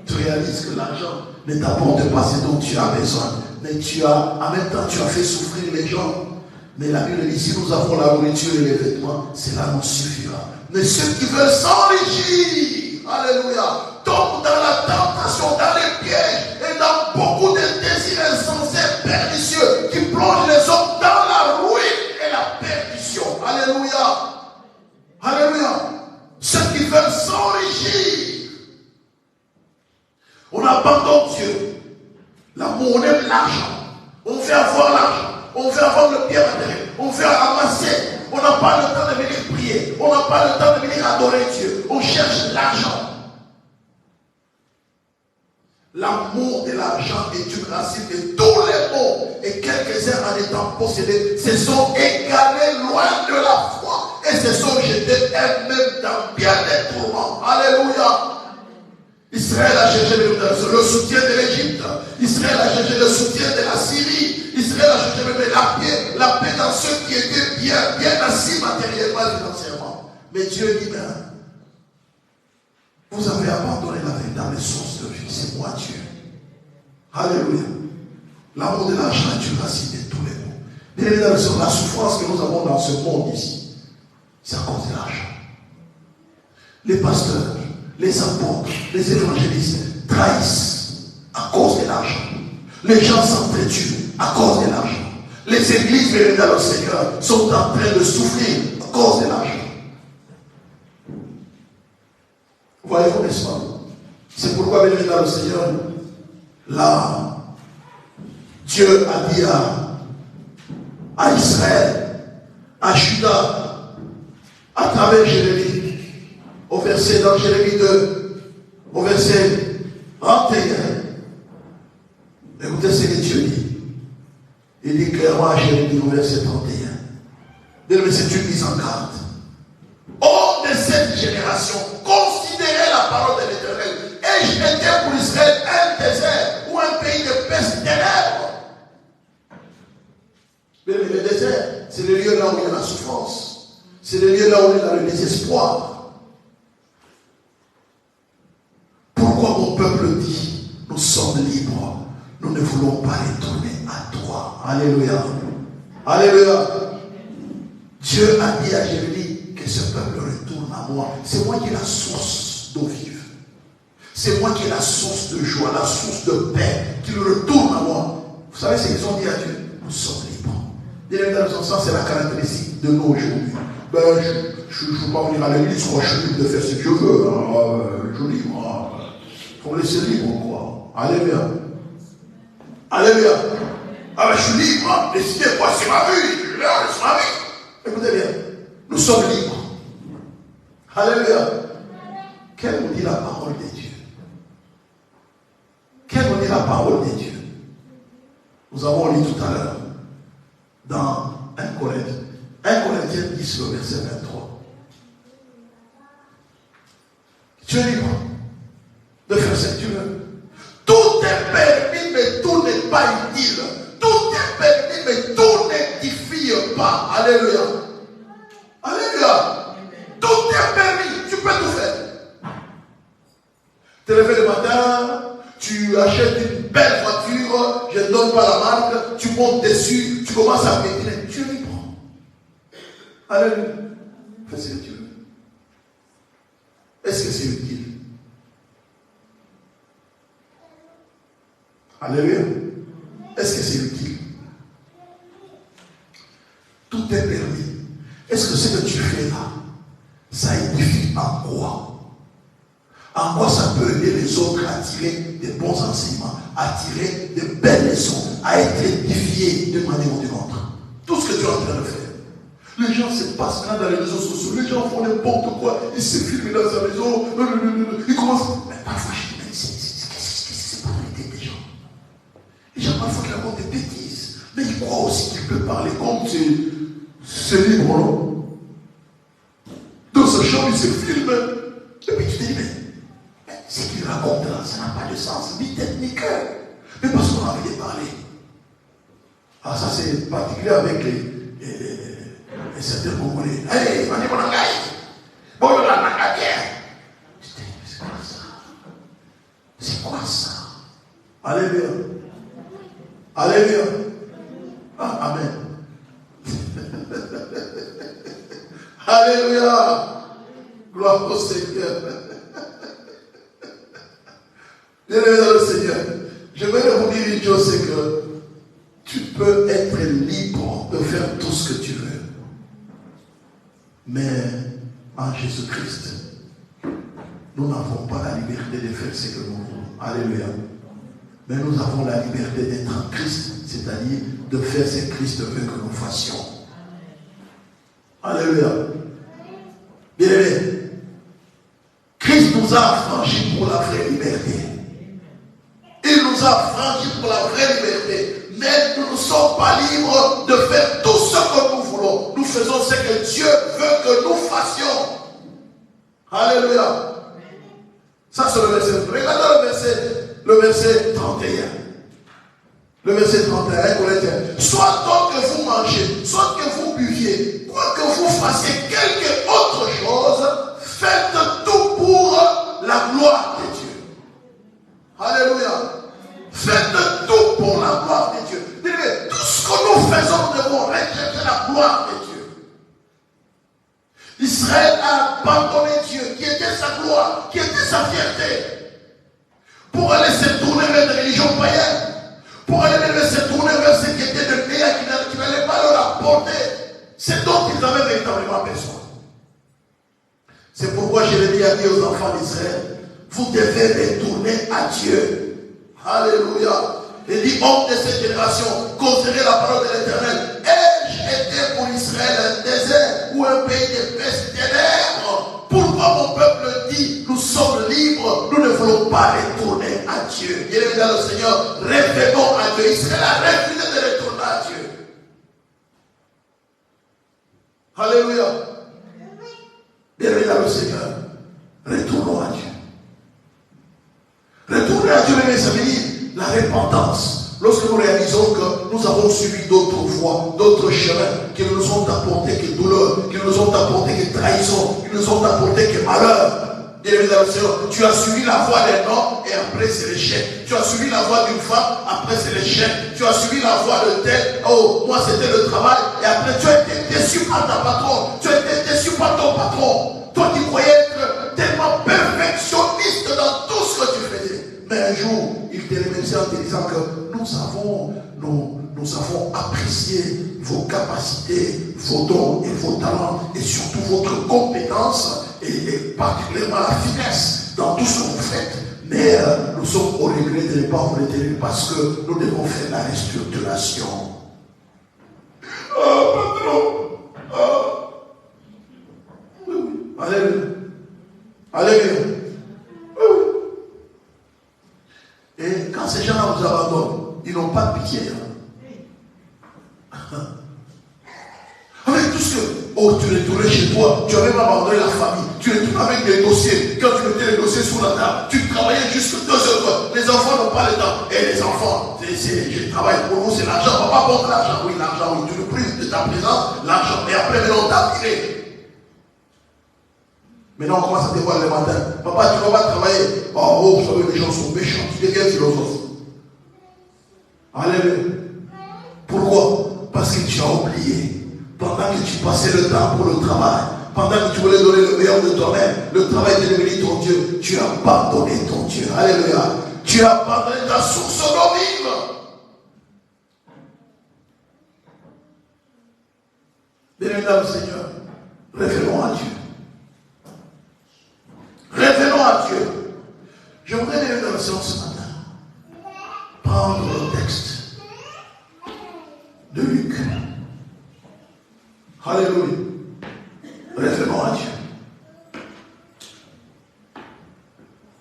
Tu réalises que l'argent ne t'apporte pas ce dont tu as besoin. Mais en même temps, tu as fait souffrir les gens. Mais la Bible dit, si nous avons la nourriture et les vêtements, cela nous suffira. Mais ceux qui veulent s'enrichir, alléluia, tombent dans la tentation, dans les pièges et dans beaucoup de désirs insensés, pernicieux, qui plongent les hommes dans la ruine et la perdition. Alléluia. Alléluia. Ceux qui veulent s'enrichir, on abandonne Dieu. L'amour, on aime l'argent. On veut avoir l'argent. On veut avoir le bien matériel. On veut ramasser. On n'a pas le temps de venir prier. On n'a pas le temps de venir adorer Dieu. On cherche l'argent. L'amour de l'argent est une racine de tous les maux. Et quelques-uns en étant possédés se sont égarés loin de la foi. Et se sont jetés elles-mêmes dans bien des tourments. Alléluia. Israël a cherché le soutien de l'Égypte. Israël a cherché le soutien de la Syrie. Israël a cherché même la paix dans ceux qui étaient bien assis matériellement et financièrement. Mais Dieu dit, vous avez abandonné la véritable source de vie. C'est moi Dieu. Alléluia. L'amour de l'argent est une racine de tous les maux. Bien évidemment, la souffrance que nous avons dans ce monde ici, c'est à cause de l'argent. Les pasteurs, les apôtres, les évangélistes trahissent à cause de l'argent. Les gens s'entretuent à cause de l'argent. Les églises venues dans le Seigneur sont en train de souffrir à cause de l'argent. Voyez-vous, n'est-ce pas? C'est pourquoi, venues dans le Seigneur, là, Dieu a dit à Israël, à Judas, à travers Jérémie, au verset dans Jérémie 2, au verset 31. Écoutez ce que Dieu dit. Il dit clairement à Jérémie au verset 31. Mais c'est une mise en garde. Hors de cette génération, considérez la parole de l'Éternel. Ai-je été pour Israël un désert ou un pays de peste ténèbres? C'est le lieu là où il y a la souffrance. C'est le lieu là où il y a le désespoir. Pourquoi mon peuple dit, nous sommes libres, nous ne voulons pas retourner à toi. Alléluia. Alléluia. Dieu a dit à Jérémie que ce peuple retourne à moi. C'est moi qui ai la source d'eau vive. C'est moi qui ai la source de joie, la source de paix, qui retourne à moi. Vous savez ce qu'ils ont dit à Dieu? Nous sommes libres. Bien évidemment, ça c'est la caractéristique de nos aujourd'hui. Ben, je ne veux pas venir à l'église, moi je suis libre de faire ce que je veux. Je suis libre. Il faut me laisser libre, quoi. Alléluia. Alléluia. Ah ben je suis libre. Décidez, moi c'est ma vie. Je laisse ma vie. Écoutez bien. Nous sommes libres. Alléluia. Quelle nous dit la parole de Dieu? Quelle nous dit la parole de Dieu? Nous avons lu tout à l'heure dans 1 Corinthiens 10, le verset 23. Tu es libre de faire ce que tu veux. Tout est permis, mais tout n'est pas utile. Tout est permis, mais tout n'édifie pas. Alléluia. Alléluia. Tout est permis. Tu peux tout faire. Tu te réveilles le matin, tu achètes une belle voiture, je ne donne pas la marque, tu montes dessus, tu commences à pétiner. Tu es libre. Alléluia. Fais ce que tu veux. Est-ce que c'est utile? Alléluia. Est-ce que c'est utile? Tout est permis. Est-ce que ce que tu fais là, ça édifie en quoi? En quoi ça peut aider les autres à tirer des bons enseignements, à tirer de belles leçons, à être édifiés d'une manière ou d'une autre? Tout ce que tu es en train de faire. Les gens se passent là dans les réseaux sociaux, les gens font n'importe quoi, ils se filment dans sa maison, ils commencent. Mais parfois je dis, mais c'est pas la tête des gens. Les gens parfois qui racontent des bêtises, mais ils croient aussi qu'ils peuvent parler comme c'est libre, non? Dans sa chambre, il se filme, et puis tu te dis, mais ce qu'il raconte là, ça n'a pas de sens, ni tête ni cœur. Mais parce qu'on a envie de parler. Ah, ça c'est particulier avec les certains Congolais. Hey, on est mon engagé. Bon, on a engagé. Je te dis, mais c'est quoi ça? C'est quoi ça? Alléluia. Alléluia. Ah, amen. Alléluia. Gloire au Seigneur. Bien-aimé dans le Seigneur, je vais vous dire une chose, c'est que tu peux être libre de faire tout ce que tu veux. Mais en Jésus-Christ, nous n'avons pas la liberté de faire ce que nous voulons. Alléluia. Mais nous avons la liberté d'être en Christ, c'est-à-dire de faire ce que Christ veut que nous fassions. Alléluia. Bien-aimé, Christ nous a affranchis pour la vraie liberté. Il nous a affranchis pour la vraie liberté. Mais nous ne sommes pas libres de faire tout ce que nous voulons. Nous faisons ce que Dieu veut que nous fassions. Alléluia. Ça c'est le verset. Regardez le verset 31. Le verset 31, Corinthiens. Soit donc que vous mangez, soit que vous buviez, quoi que vous fassiez quelque autre chose, faites tout pour la gloire de Dieu. Alléluia. Faites tout pour la gloire de Dieu. Tout ce que nous faisons, nous devons rechercher la gloire de Dieu. Israël a abandonné Dieu, qui était sa gloire, qui était sa fierté, pour aller se tourner vers des religions païennes, pour aller se tourner vers ce qui était de meilleur, qui n'allait pas leur apporter ce dont ils avaient véritablement besoin. C'est pourquoi Jérémie a dit aux enfants d'Israël, vous devez retourner à Dieu. Alléluia. Il dit, homme de cette génération, considérez la parole de l'Éternel. Ai-je été pour Israël un désert ou un pays de peste ténèbres? Pourquoi mon peuple dit, nous sommes libres, nous ne voulons pas retourner à Dieu? Bien évidemment, le Seigneur, revenons à Dieu. Israël a refusé de retourner à Dieu. Alléluia. Bien évidemment, le Seigneur, retournons à Dieu. Retourner à Dieu, mes amis, la repentance. lorsque nous réalisons que nous avons suivi d'autres voies, d'autres chemins, qui ne nous ont apporté que douleur, qui ne nous ont apporté que trahison, qui nous ont apporté que malheur. Bien-aimé Seigneur, tu as suivi la voie d'un homme et après c'est l'échec. Tu as suivi la voie d'une femme, après c'est l'échec. Tu as suivi la voie de tel, oh, moi c'était le travail, et après tu as été déçu par ta patronne, tu as été déçu par ton patron. Toi qui croyais être tellement perfectionniste dans tout ce que tu faisais. Mais un jour, il te remercie en te disant que nous avons apprécié vos capacités, vos dons et vos talents, et surtout votre compétence, et particulièrement la finesse dans tout ce que vous faites. Mais nous sommes au regret de ne pas vous retenir parce que nous devons faire la restructuration. Ah, patron! Ah! Oui, oui. Alléluia. Alléluia. Oui, oui. Et quand ces gens-là vous abandonnent, ils n'ont pas de pitié. Avec tout ce que, oh, tu retournes chez toi, tu as même abandonné la famille, tu retournes avec des dossiers, quand tu mettais les dossiers sous la table, tu travaillais jusqu'à 2 heures, les enfants n'ont pas le temps, et les enfants, je travaille pour vous, c'est l'argent, papa porte l'argent, oui, tu le prives de ta présence, l'argent, et après, maintenant, on t'a tiré. Maintenant, on commence à te voir le matin, papa, tu ne vas pas travailler, oh, vous savez, les gens sont méchants, tu deviens philosophe. Alléluia. Pourquoi? Parce que tu as oublié. Pendant que tu passais le temps pour le travail, pendant que tu voulais donner le meilleur de toi-même, le travail est devenu ton Dieu, tu as abandonné ton Dieu. Alléluia. Tu as abandonné ta source d'eau vive. Bien-aimé dans le Seigneur, revenons à Dieu. Revenons à Dieu. Je voudrais, bien-aimé dans le Seigneur, ce matin, prendre le texte de Luc. Alléluia. Revenons à Dieu.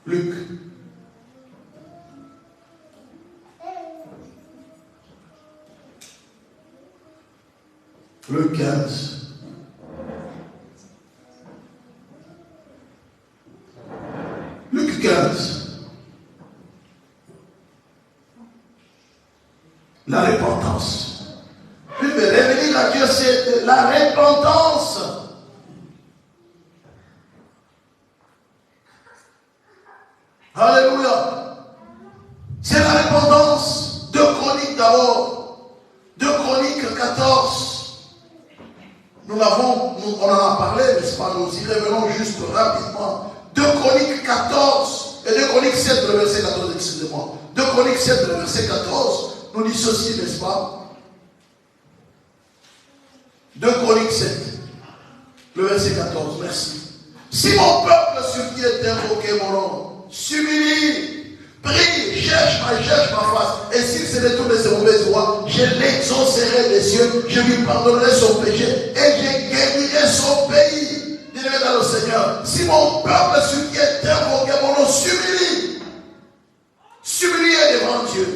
Luc. Luc 15. Luc 15. La repentance. Oui, mais revenir à Dieu, c'est la repentance. Alléluia. C'est la repentance. 2 Chroniques d'abord. 2 Chroniques 14. On en a parlé, n'est-ce pas? Nous y revenons juste rapidement. 2 Chroniques 14 et 2 Chroniques 7, le verset 14, excusez-moi. 2 Chroniques 7, le verset 14, nous dit ceci, n'est-ce pas? 2 Chroniques 7, le verset 14, merci. Si mon peuple sur qui est invoqué mon nom, s'humilie, prie, cherche ma face, et s'il se détourne de ses mauvaises voies, je l'exaucerai des cieux, je lui pardonnerai son péché, et je guérirai son pays. Dis-le dans le Seigneur, si mon peuple sur qui est invoqué mon nom s'humilie devant Dieu.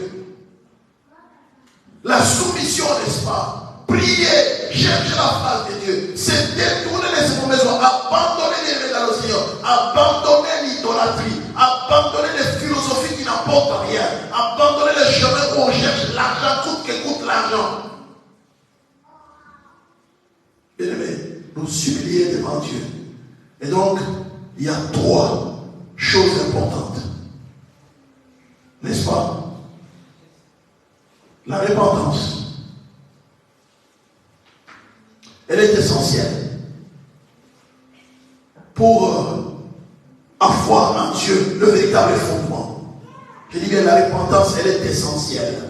La soumission, n'est-ce pas? Prier, chercher la face de Dieu, se détourner de ses mauvaises voies, abandonner les rêves dans le Seigneur, abandonner l'idolâtrie, abandonner les philosophies qui n'apportent rien, abandonner les chemins où on cherche l'argent, coûte que coûte l'argent. Bien-aimés, nous humilier devant Dieu. Et donc, il y a 3 choses importantes. N'est-ce pas? La repentance. Elle est essentielle pour avoir en Dieu le véritable fondement. Je dis bien la repentance, elle est essentielle.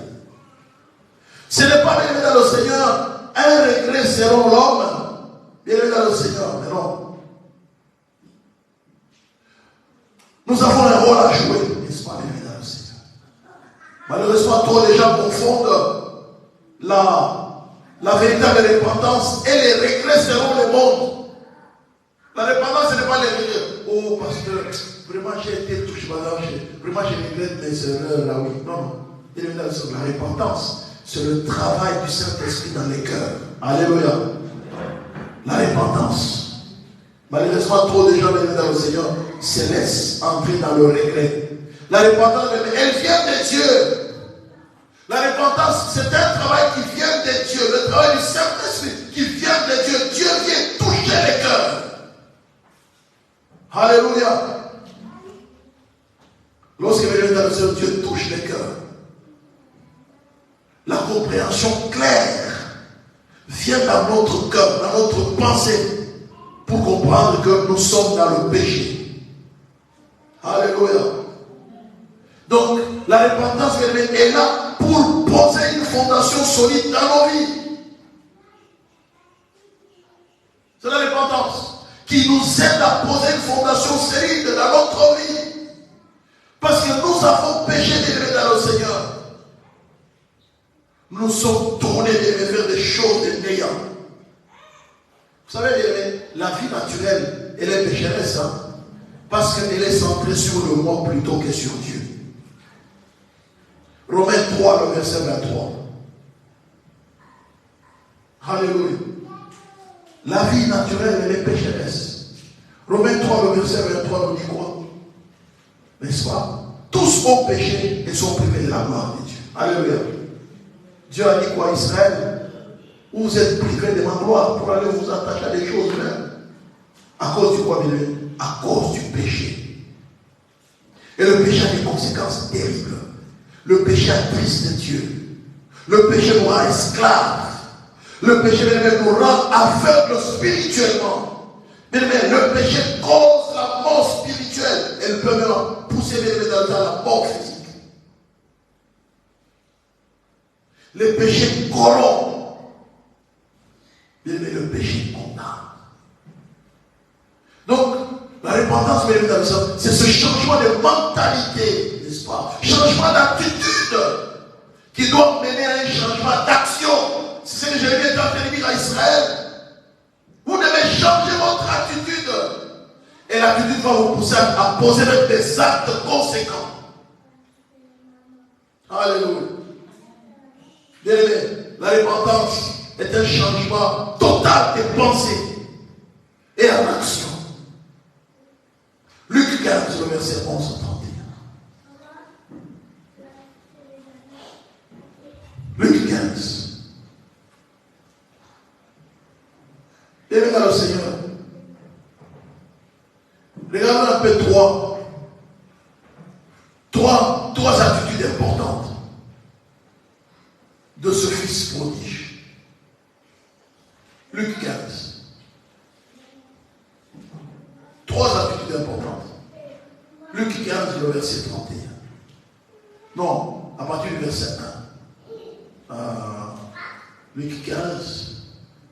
Ce n'est pas bien dans le Seigneur, un regret selon l'homme, bien dans le Seigneur, mais non. Nous avons un rôle à jouer, n'est-ce pas, bien dans le Seigneur. Malheureusement, trop de gens confondent la véritable repentance et les regrets selon le monde. La repentance, ce n'est pas les regrets. Oh, pasteur, vraiment j'ai été touché par là, vraiment je regrette mes erreurs là, oui. Non. La repentance, c'est le travail du Saint-Esprit dans les cœurs. Alléluia. La repentance. Malheureusement, trop de gens dans le Seigneur se laissent entrer dans le regret. La repentance, elle vient de Dieu. La repentance, c'est un travail qui vient de Dieu, le travail du Saint-Esprit qui vient de Dieu. Dieu vient toucher les cœurs. Alléluia. Lorsque Dieu touche les cœurs, la compréhension claire vient dans notre cœur, dans notre pensée, pour comprendre que nous sommes dans le péché. Alléluia. Donc, la repentance est là pour poser une fondation solide dans nos vies. C'est la repentance qui nous aide à poser une fondation solide dans notre vie. Parce que nous avons péché dans le Seigneur. Nous sommes tournés vers des choses de néant. Vous savez, la vie naturelle, elle est pécheresse, hein, parce qu'elle est centrée sur le moi plutôt que sur Dieu. Romains 3, le verset 23. Alléluia. La vie naturelle, elle est pécheresse. Romains 3, le verset 23 nous dit quoi? N'est-ce pas? Tous ont péché et sont privés de la gloire de Dieu. Alléluia. Dieu a dit quoi, Israël? Vous êtes privés de ma gloire pour aller vous attacher à des choses même. À cause du quoi, bien? À cause du péché. Et le péché a des conséquences terribles. Le péché attriste Dieu. Le péché nous rend esclaves. Le péché nous rend aveugles spirituellement. Mais le péché cause la mort spirituelle. Elle peut même pousser dans la mort physique. Le péché corrompt. Mais le péché condamne. Donc, la repentance, c'est ce changement de mentalité, n'est-ce pas? Changement d'attitude qui doit mener à un changement d'action. C'est ce que Jérémie est en train de dire à Israël. Vous devez changer votre attitude. Et l'attitude va vous pousser à poser même des actes conséquents. Alléluia. Bien-aimé, la repentance est un changement total de pensée et en action. Luc 15, le verset 11 à 31. Luc 15. Bien-aimé dans le Seigneur, regardons un peu trois attitudes importantes de ce fils prodige. Luc 15. Trois attitudes importantes. Luc 15, le verset 31. Non, à partir du verset 1. Luc 15,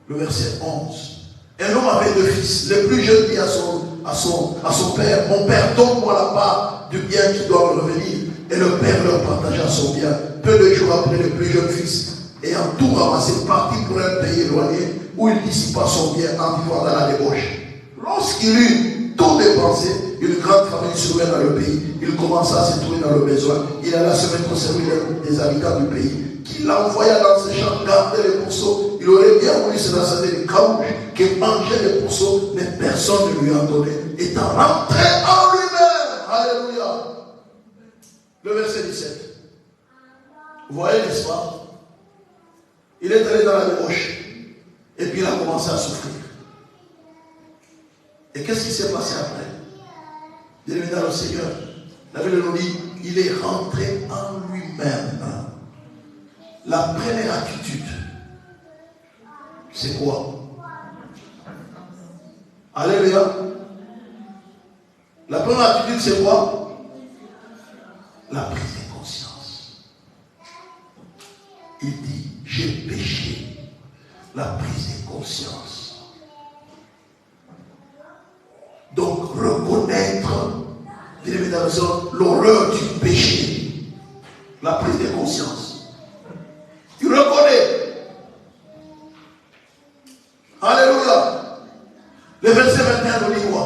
le verset 11. Un homme avait deux fils. Le plus jeune dit à son père, mon père, donne-moi la part du bien qui doit me revenir. Et le père leur partagea son bien. Peu de jours après, le plus jeune fils, ayant tout ramassé, partit pour un pays éloigné, où il dissipa son bien en vivant dans la débauche. Lorsqu'il eut tout dépensé, une grande famille s'ouvrit dans le pays. Il commença à se trouver dans le besoin. Il alla se mettre au service des habitants du pays, qui l'envoya dans ses champs garder les pourceaux. Il aurait bien voulu se rassasier des carouges, que mangeaient les pourceaux, mais personne ne lui en donnait, étant rentré en lui-même. Alléluia. Le verset 17. Vous voyez, n'est-ce pas? Il est allé dans la débauche. Et puis il a commencé à souffrir. Et qu'est-ce qui s'est passé après? Bien-aimé dans le Seigneur, la Bible nous dit, il est rentré en lui-même. La première attitude, c'est quoi? Alléluia. La première attitude, c'est quoi? La prise de conscience. Il dit, j'ai péché. La prise de conscience. Donc, reconnaître l'horreur du péché. La prise de conscience. Tu reconnais. Alléluia. Le verset 21 nous dit quoi?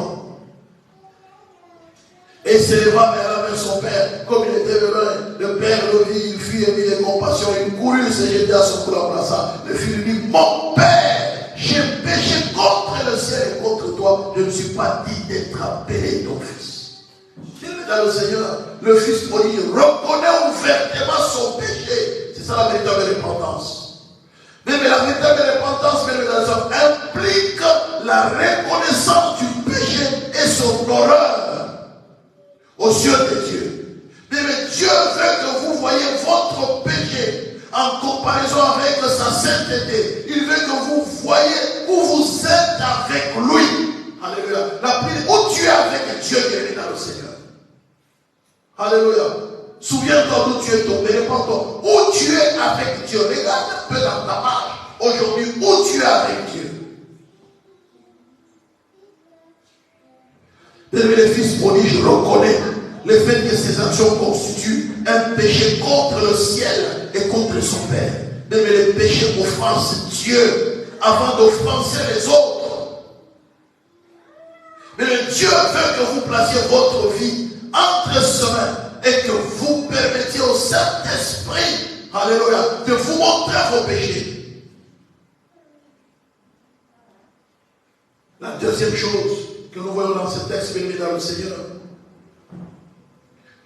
Et il s'éleva vers son père, comme il était heureux. Le père le vit, il fut ému de compassion, il courut, il s'est jeté à son cou, l'embrassa. Le fils lui dit, mon père, j'ai péché contre le ciel et contre toi, je ne suis pas dit d'être appelé ton fils. Dans le Seigneur, le fils prodige reconnaît ouvertement son péché. C'est ça la véritable repentance. Mais la véritable repentance, implique la reconnaissance du péché et son horreur aux yeux de Dieu. Mais Dieu veut que vous voyez votre péché en comparaison avec sa sainteté. Il veut que vous voyez où vous êtes avec lui. Alléluia. Où tu es avec Dieu qui est dans le Seigneur. Alléluia. Souviens-toi d'où tu es tombé. Réponds-toi. Où tu es avec Dieu. Regarde un peu dans ta marche. Aujourd'hui, où tu es avec Dieu. Le fils prodigue reconnait le fait que ses actions constituent un péché contre le ciel et contre son Père. Mais le péché offense Dieu avant d'offenser les autres. Mais Dieu veut que vous placiez votre vie entre ses mains et que vous permettiez au Saint-Esprit, alléluia, de vous montrer vos péchés. La deuxième chose que nous voyons dans ce texte, bien dans le Seigneur,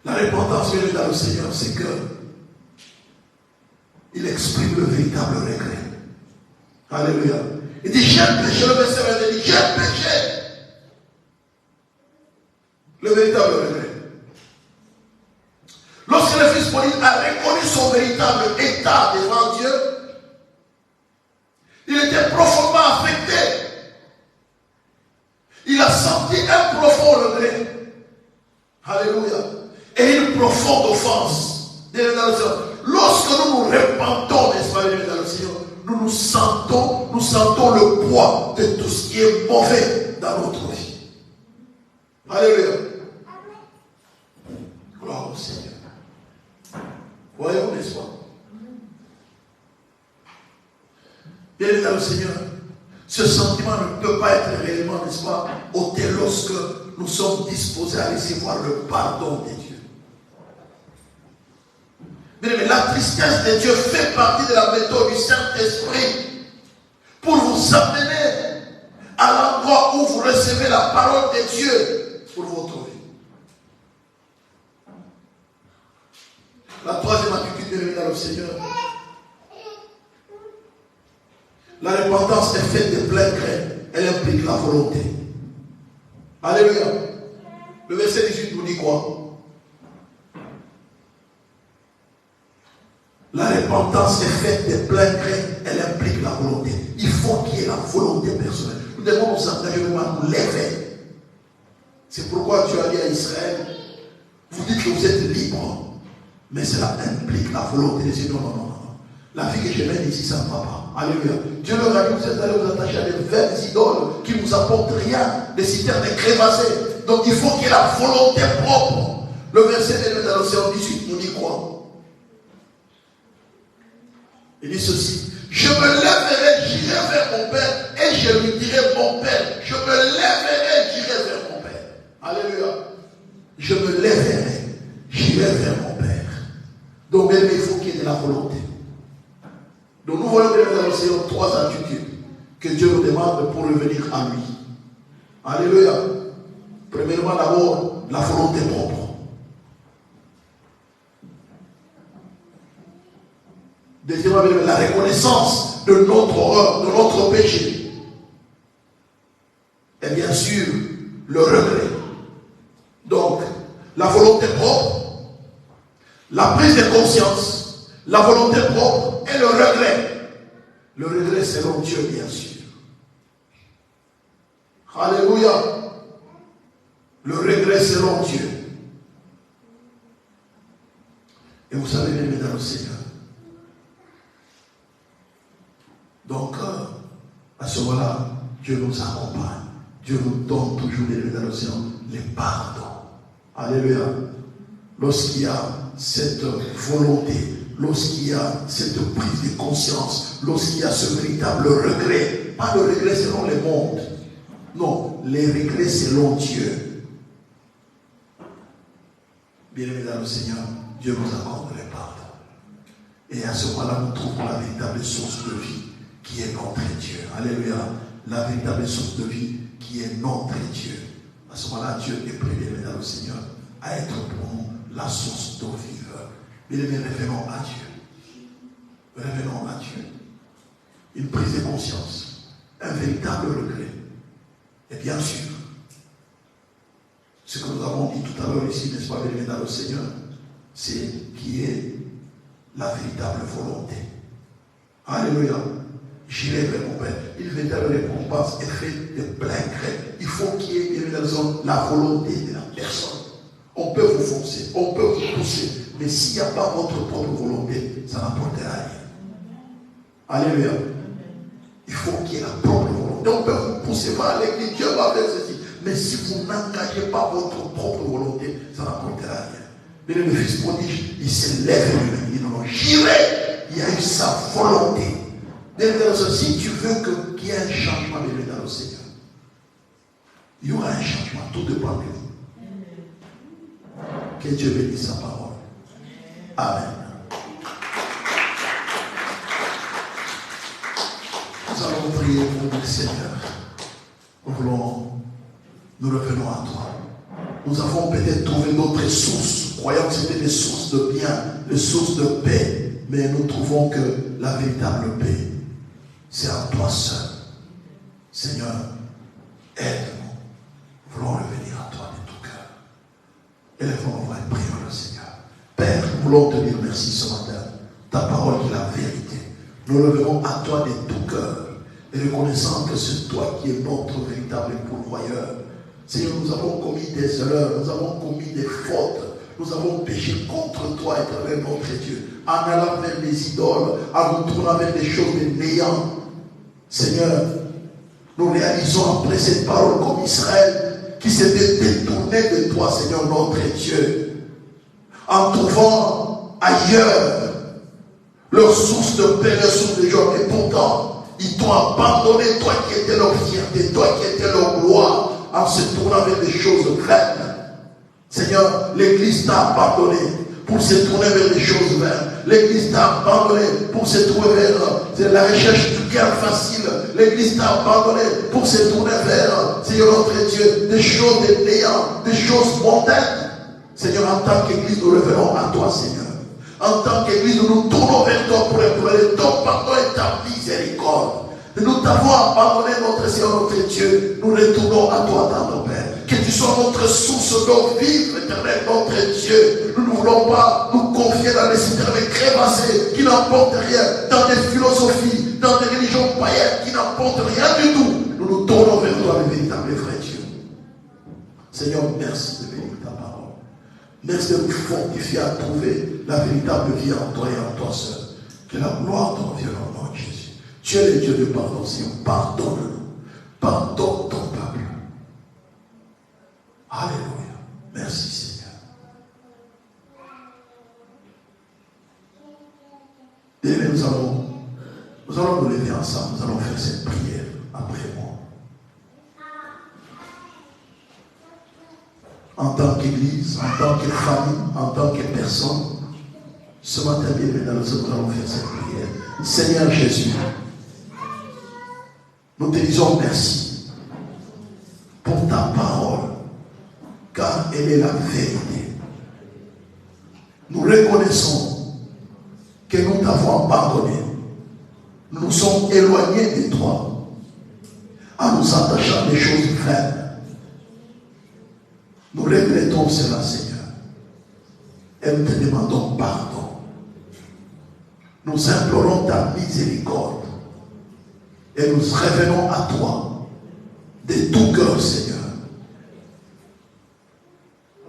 la repentance venue dans le Seigneur, c'est que il exprime le véritable regret. Alléluia. Il dit, j'ai péché, le verset 22 dit, j'ai péché. Le véritable regret. Lorsque le fils prodigue a reconnu son véritable état devant Dieu, il était profondément affecté. Il a senti un profond regret. Alléluia. Et une profonde offense. Lorsque nous nous repentons, n'est-ce pas, dans le Seigneur, nous sentons le poids de tout ce qui est mauvais dans notre vie. Alléluia. Gloire au Seigneur. Voyons, n'est-ce pas? Bien dans le Seigneur, ce sentiment ne peut pas être réellement, n'est-ce pas, ôté lorsque nous sommes disposés à recevoir le pardon de Dieu. Mais la tristesse de Dieu fait partie de la méthode du Saint-Esprit pour vous amener à l'endroit où vous recevez la parole de Dieu pour votre vie. La troisième attitude de dans le Seigneur. La repentance est faite de plein gré. Elle implique la volonté. Alléluia. Le verset 18 nous dit quoi? La repentance est faite de plein gré. Elle implique la volonté. Il faut qu'il y ait la volonté personnelle. Nous devons nous engager à nous lever. C'est pourquoi Dieu a dit à Israël, vous dites que vous êtes libre, mais cela implique la volonté de Dieu. Non, non, non, non. La vie que je mène ici, ça ne va pas. Alléluia. Dieu leur a dit, vous êtes allés vous attacher à des vaines idoles qui ne vous apportent rien, des citernes crévassées. Donc il faut qu'il y ait la volonté propre. Le verset de l'Océan 18 nous dit quoi? Il dit ceci. Je me lèverai, j'irai vers mon Père et je lui dirai mon Père. Je me lèverai, j'irai vers mon Père. Alléluia. Je me lèverai, j'irai vers mon Père. Donc il faut qu'il y ait de la volonté. Donc nous voyons dans l'Océan trois attitudes que Dieu nous demande pour revenir à lui. Alléluia. Premièrement, d'abord, la volonté propre. Deuxièmement, la reconnaissance de notre horreur, de notre péché. Et bien sûr, le regret. Donc, la volonté propre, la prise de conscience, la volonté propre et le regret. Le regret selon Dieu, bien sûr. Alléluia. Le regret selon Dieu. Et vous savez, bien, mesdames et Seigneur. Donc, à ce moment-là, Dieu nous accompagne. Dieu nous donne toujours les pardons. Alléluia. Lorsqu'il y a cette volonté, lorsqu'il y a cette prise de conscience, lorsqu'il y a ce véritable regret, pas le regret selon le monde, non, les regrets selon Dieu. Bien-aimés dans le Seigneur, Dieu nous accorde les pardons. Et à ce moment-là, nous trouvons la véritable source de vie qui est notre Dieu. Alléluia. La véritable source de vie qui est notre Dieu. À ce moment-là, Dieu est prêt, bien-aimés dans le Seigneur, à être pour nous la source d'eau vive. Bien-aimés, référons à Dieu. Revenons à Dieu. Une prise de conscience, un véritable regret. Et bien sûr, ce que nous avons dit tout à l'heure ici, n'est-ce pas, bien dans le Seigneur, c'est qui est la véritable volonté. Alléluia. J'irai vers mon Père. Une véritable récompense est faite de plein gré. Il faut qu'il y ait la volonté de la personne. On peut vous forcer, on peut vous pousser, mais s'il n'y a pas votre propre volonté, ça n'apportera rien. Alléluia. Il faut qu'il y ait la propre volonté. On peut vous pousser par l'église, Dieu va faire ceci. Mais si vous n'engagez pas votre propre volonté, ça n'apportera rien. Mais le fils prodige, il se lève lui-même. Il dit non, j'irai. Il y a eu sa volonté. Si tu veux qu'il y ait un changement dans le Seigneur, il y aura un changement. Tout dépend de vous. Que Dieu bénisse sa parole. Amen. Nous allons prier pour le Seigneur. Nous revenons à toi. Nous avons peut-être trouvé notre source, croyant que c'était des sources de bien, des sources de paix, mais nous trouvons que la véritable paix, c'est en toi seul. Seigneur, aide-nous. Nous voulons revenir à toi de tout cœur. Élèvons-nous et prions le Seigneur. Père, nous voulons te dire merci ce matin. Ta parole est la vérité. Nous revenons à toi de tout cœur et reconnaissant que c'est toi qui es notre véritable pourvoyeur. Seigneur, nous avons commis des erreurs, nous avons commis des fautes, nous avons péché contre toi, éternel notre Dieu, en allant vers les idoles, en nous tournant vers des choses de néant. Seigneur, nous réalisons après cette parole comme Israël qui s'était détourné de toi, Seigneur notre Dieu, en trouvant ailleurs leur source de paix, leur source de joie, et pourtant ils t'ont abandonné, toi qui étais leur fierté, toi qui étais leur gloire, en se tournant vers des choses vaines. Seigneur, l'Église t'a abandonné pour se tourner vers des choses vaines. L'Église t'a abandonné pour se tourner vers la recherche du gain facile. L'Église t'a abandonné pour se tourner vers, Seigneur notre Dieu, des choses de néant, des choses mondaines. Seigneur, en tant qu'Église, nous revenons à toi, Seigneur. En tant qu'Église, nous nous tournons vers toi pour implorer ton pardon et ta miséricorde. Nous t'avons abandonné, notre Seigneur, notre Dieu. Nous retournons à toi, dans nos Père. Que tu sois notre source d'eau vive, éternel, notre Dieu. Nous ne voulons pas nous confier dans des citernes crévassées qui n'apportent rien, dans des philosophies, dans des religions païennes qui n'apportent rien du tout. Nous nous tournons vers toi, le véritable vrai Dieu. Seigneur, merci de bénir ta parole. Merci de nous fortifier à trouver la véritable vie en toi et en toi seul. Que la gloire t'en vienne au nom de Jésus. Tu es le Dieu de pardon, Seigneur. Pardonne-nous. Pardonne ton peuple. Alléluia. Merci, Seigneur. Et nous allons nous lever ensemble. Nous allons faire cette prière après moi. En tant qu'Église, en tant que famille, en tant que personne, ce matin, bien, nous allons faire cette prière. Seigneur Jésus, nous te disons merci pour ta parole, car elle est la vérité. Nous reconnaissons que nous t'avons abandonné. Nous nous sommes éloignés de toi en nous attachant des choses vaines. Nous regrettons cela, Seigneur, et nous te demandons pardon. Nous implorons ta miséricorde et nous revenons à toi de tout cœur, Seigneur.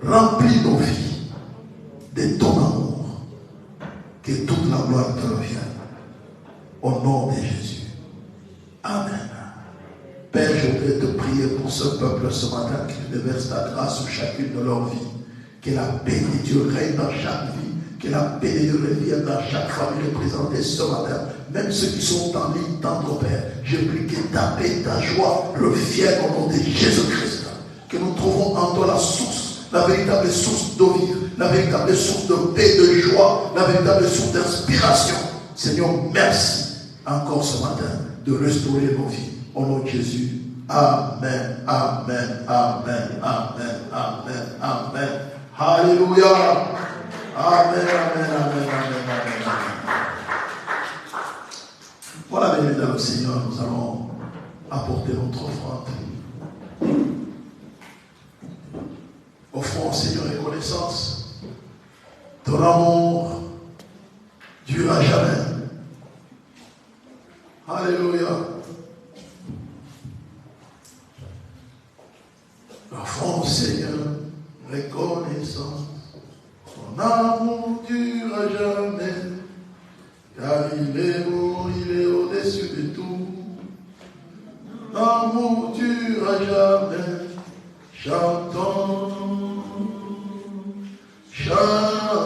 Remplis nos vies de ton amour, que toute la gloire te revienne. Au nom de Jésus. Amen. Père, je voudrais te prier pour ce peuple ce matin, que tu déverses ta grâce sur chacune de leurs vies. Que la paix de Dieu règne dans chaque vie. Que la paix de Dieu revienne dans chaque famille représentée ce matin. Même ceux qui sont en ligne, tendre Père. Je prie que ta paix, ta joie reviennent au nom de Jésus-Christ. Que nous trouvons en toi la source, la véritable source d'eau vive, la véritable source de paix, de joie, la véritable source d'inspiration. Seigneur, merci encore ce matin de restaurer nos vies. Au nom de Jésus. Amen, amen, amen, amen, amen, amen. Alléluia. Amen, amen, amen, amen, amen, amen. Voilà, bien dans le Seigneur, nous allons apporter notre offrande. Offrons au Seigneur reconnaissance. Ton amour dure à jamais. Alléluia. Offrons au Seigneur reconnaissance. Ton amour dure à jamais. Car il est bon, il est au-dessus de tout. Ton amour dure à jamais. Chantons, chantons.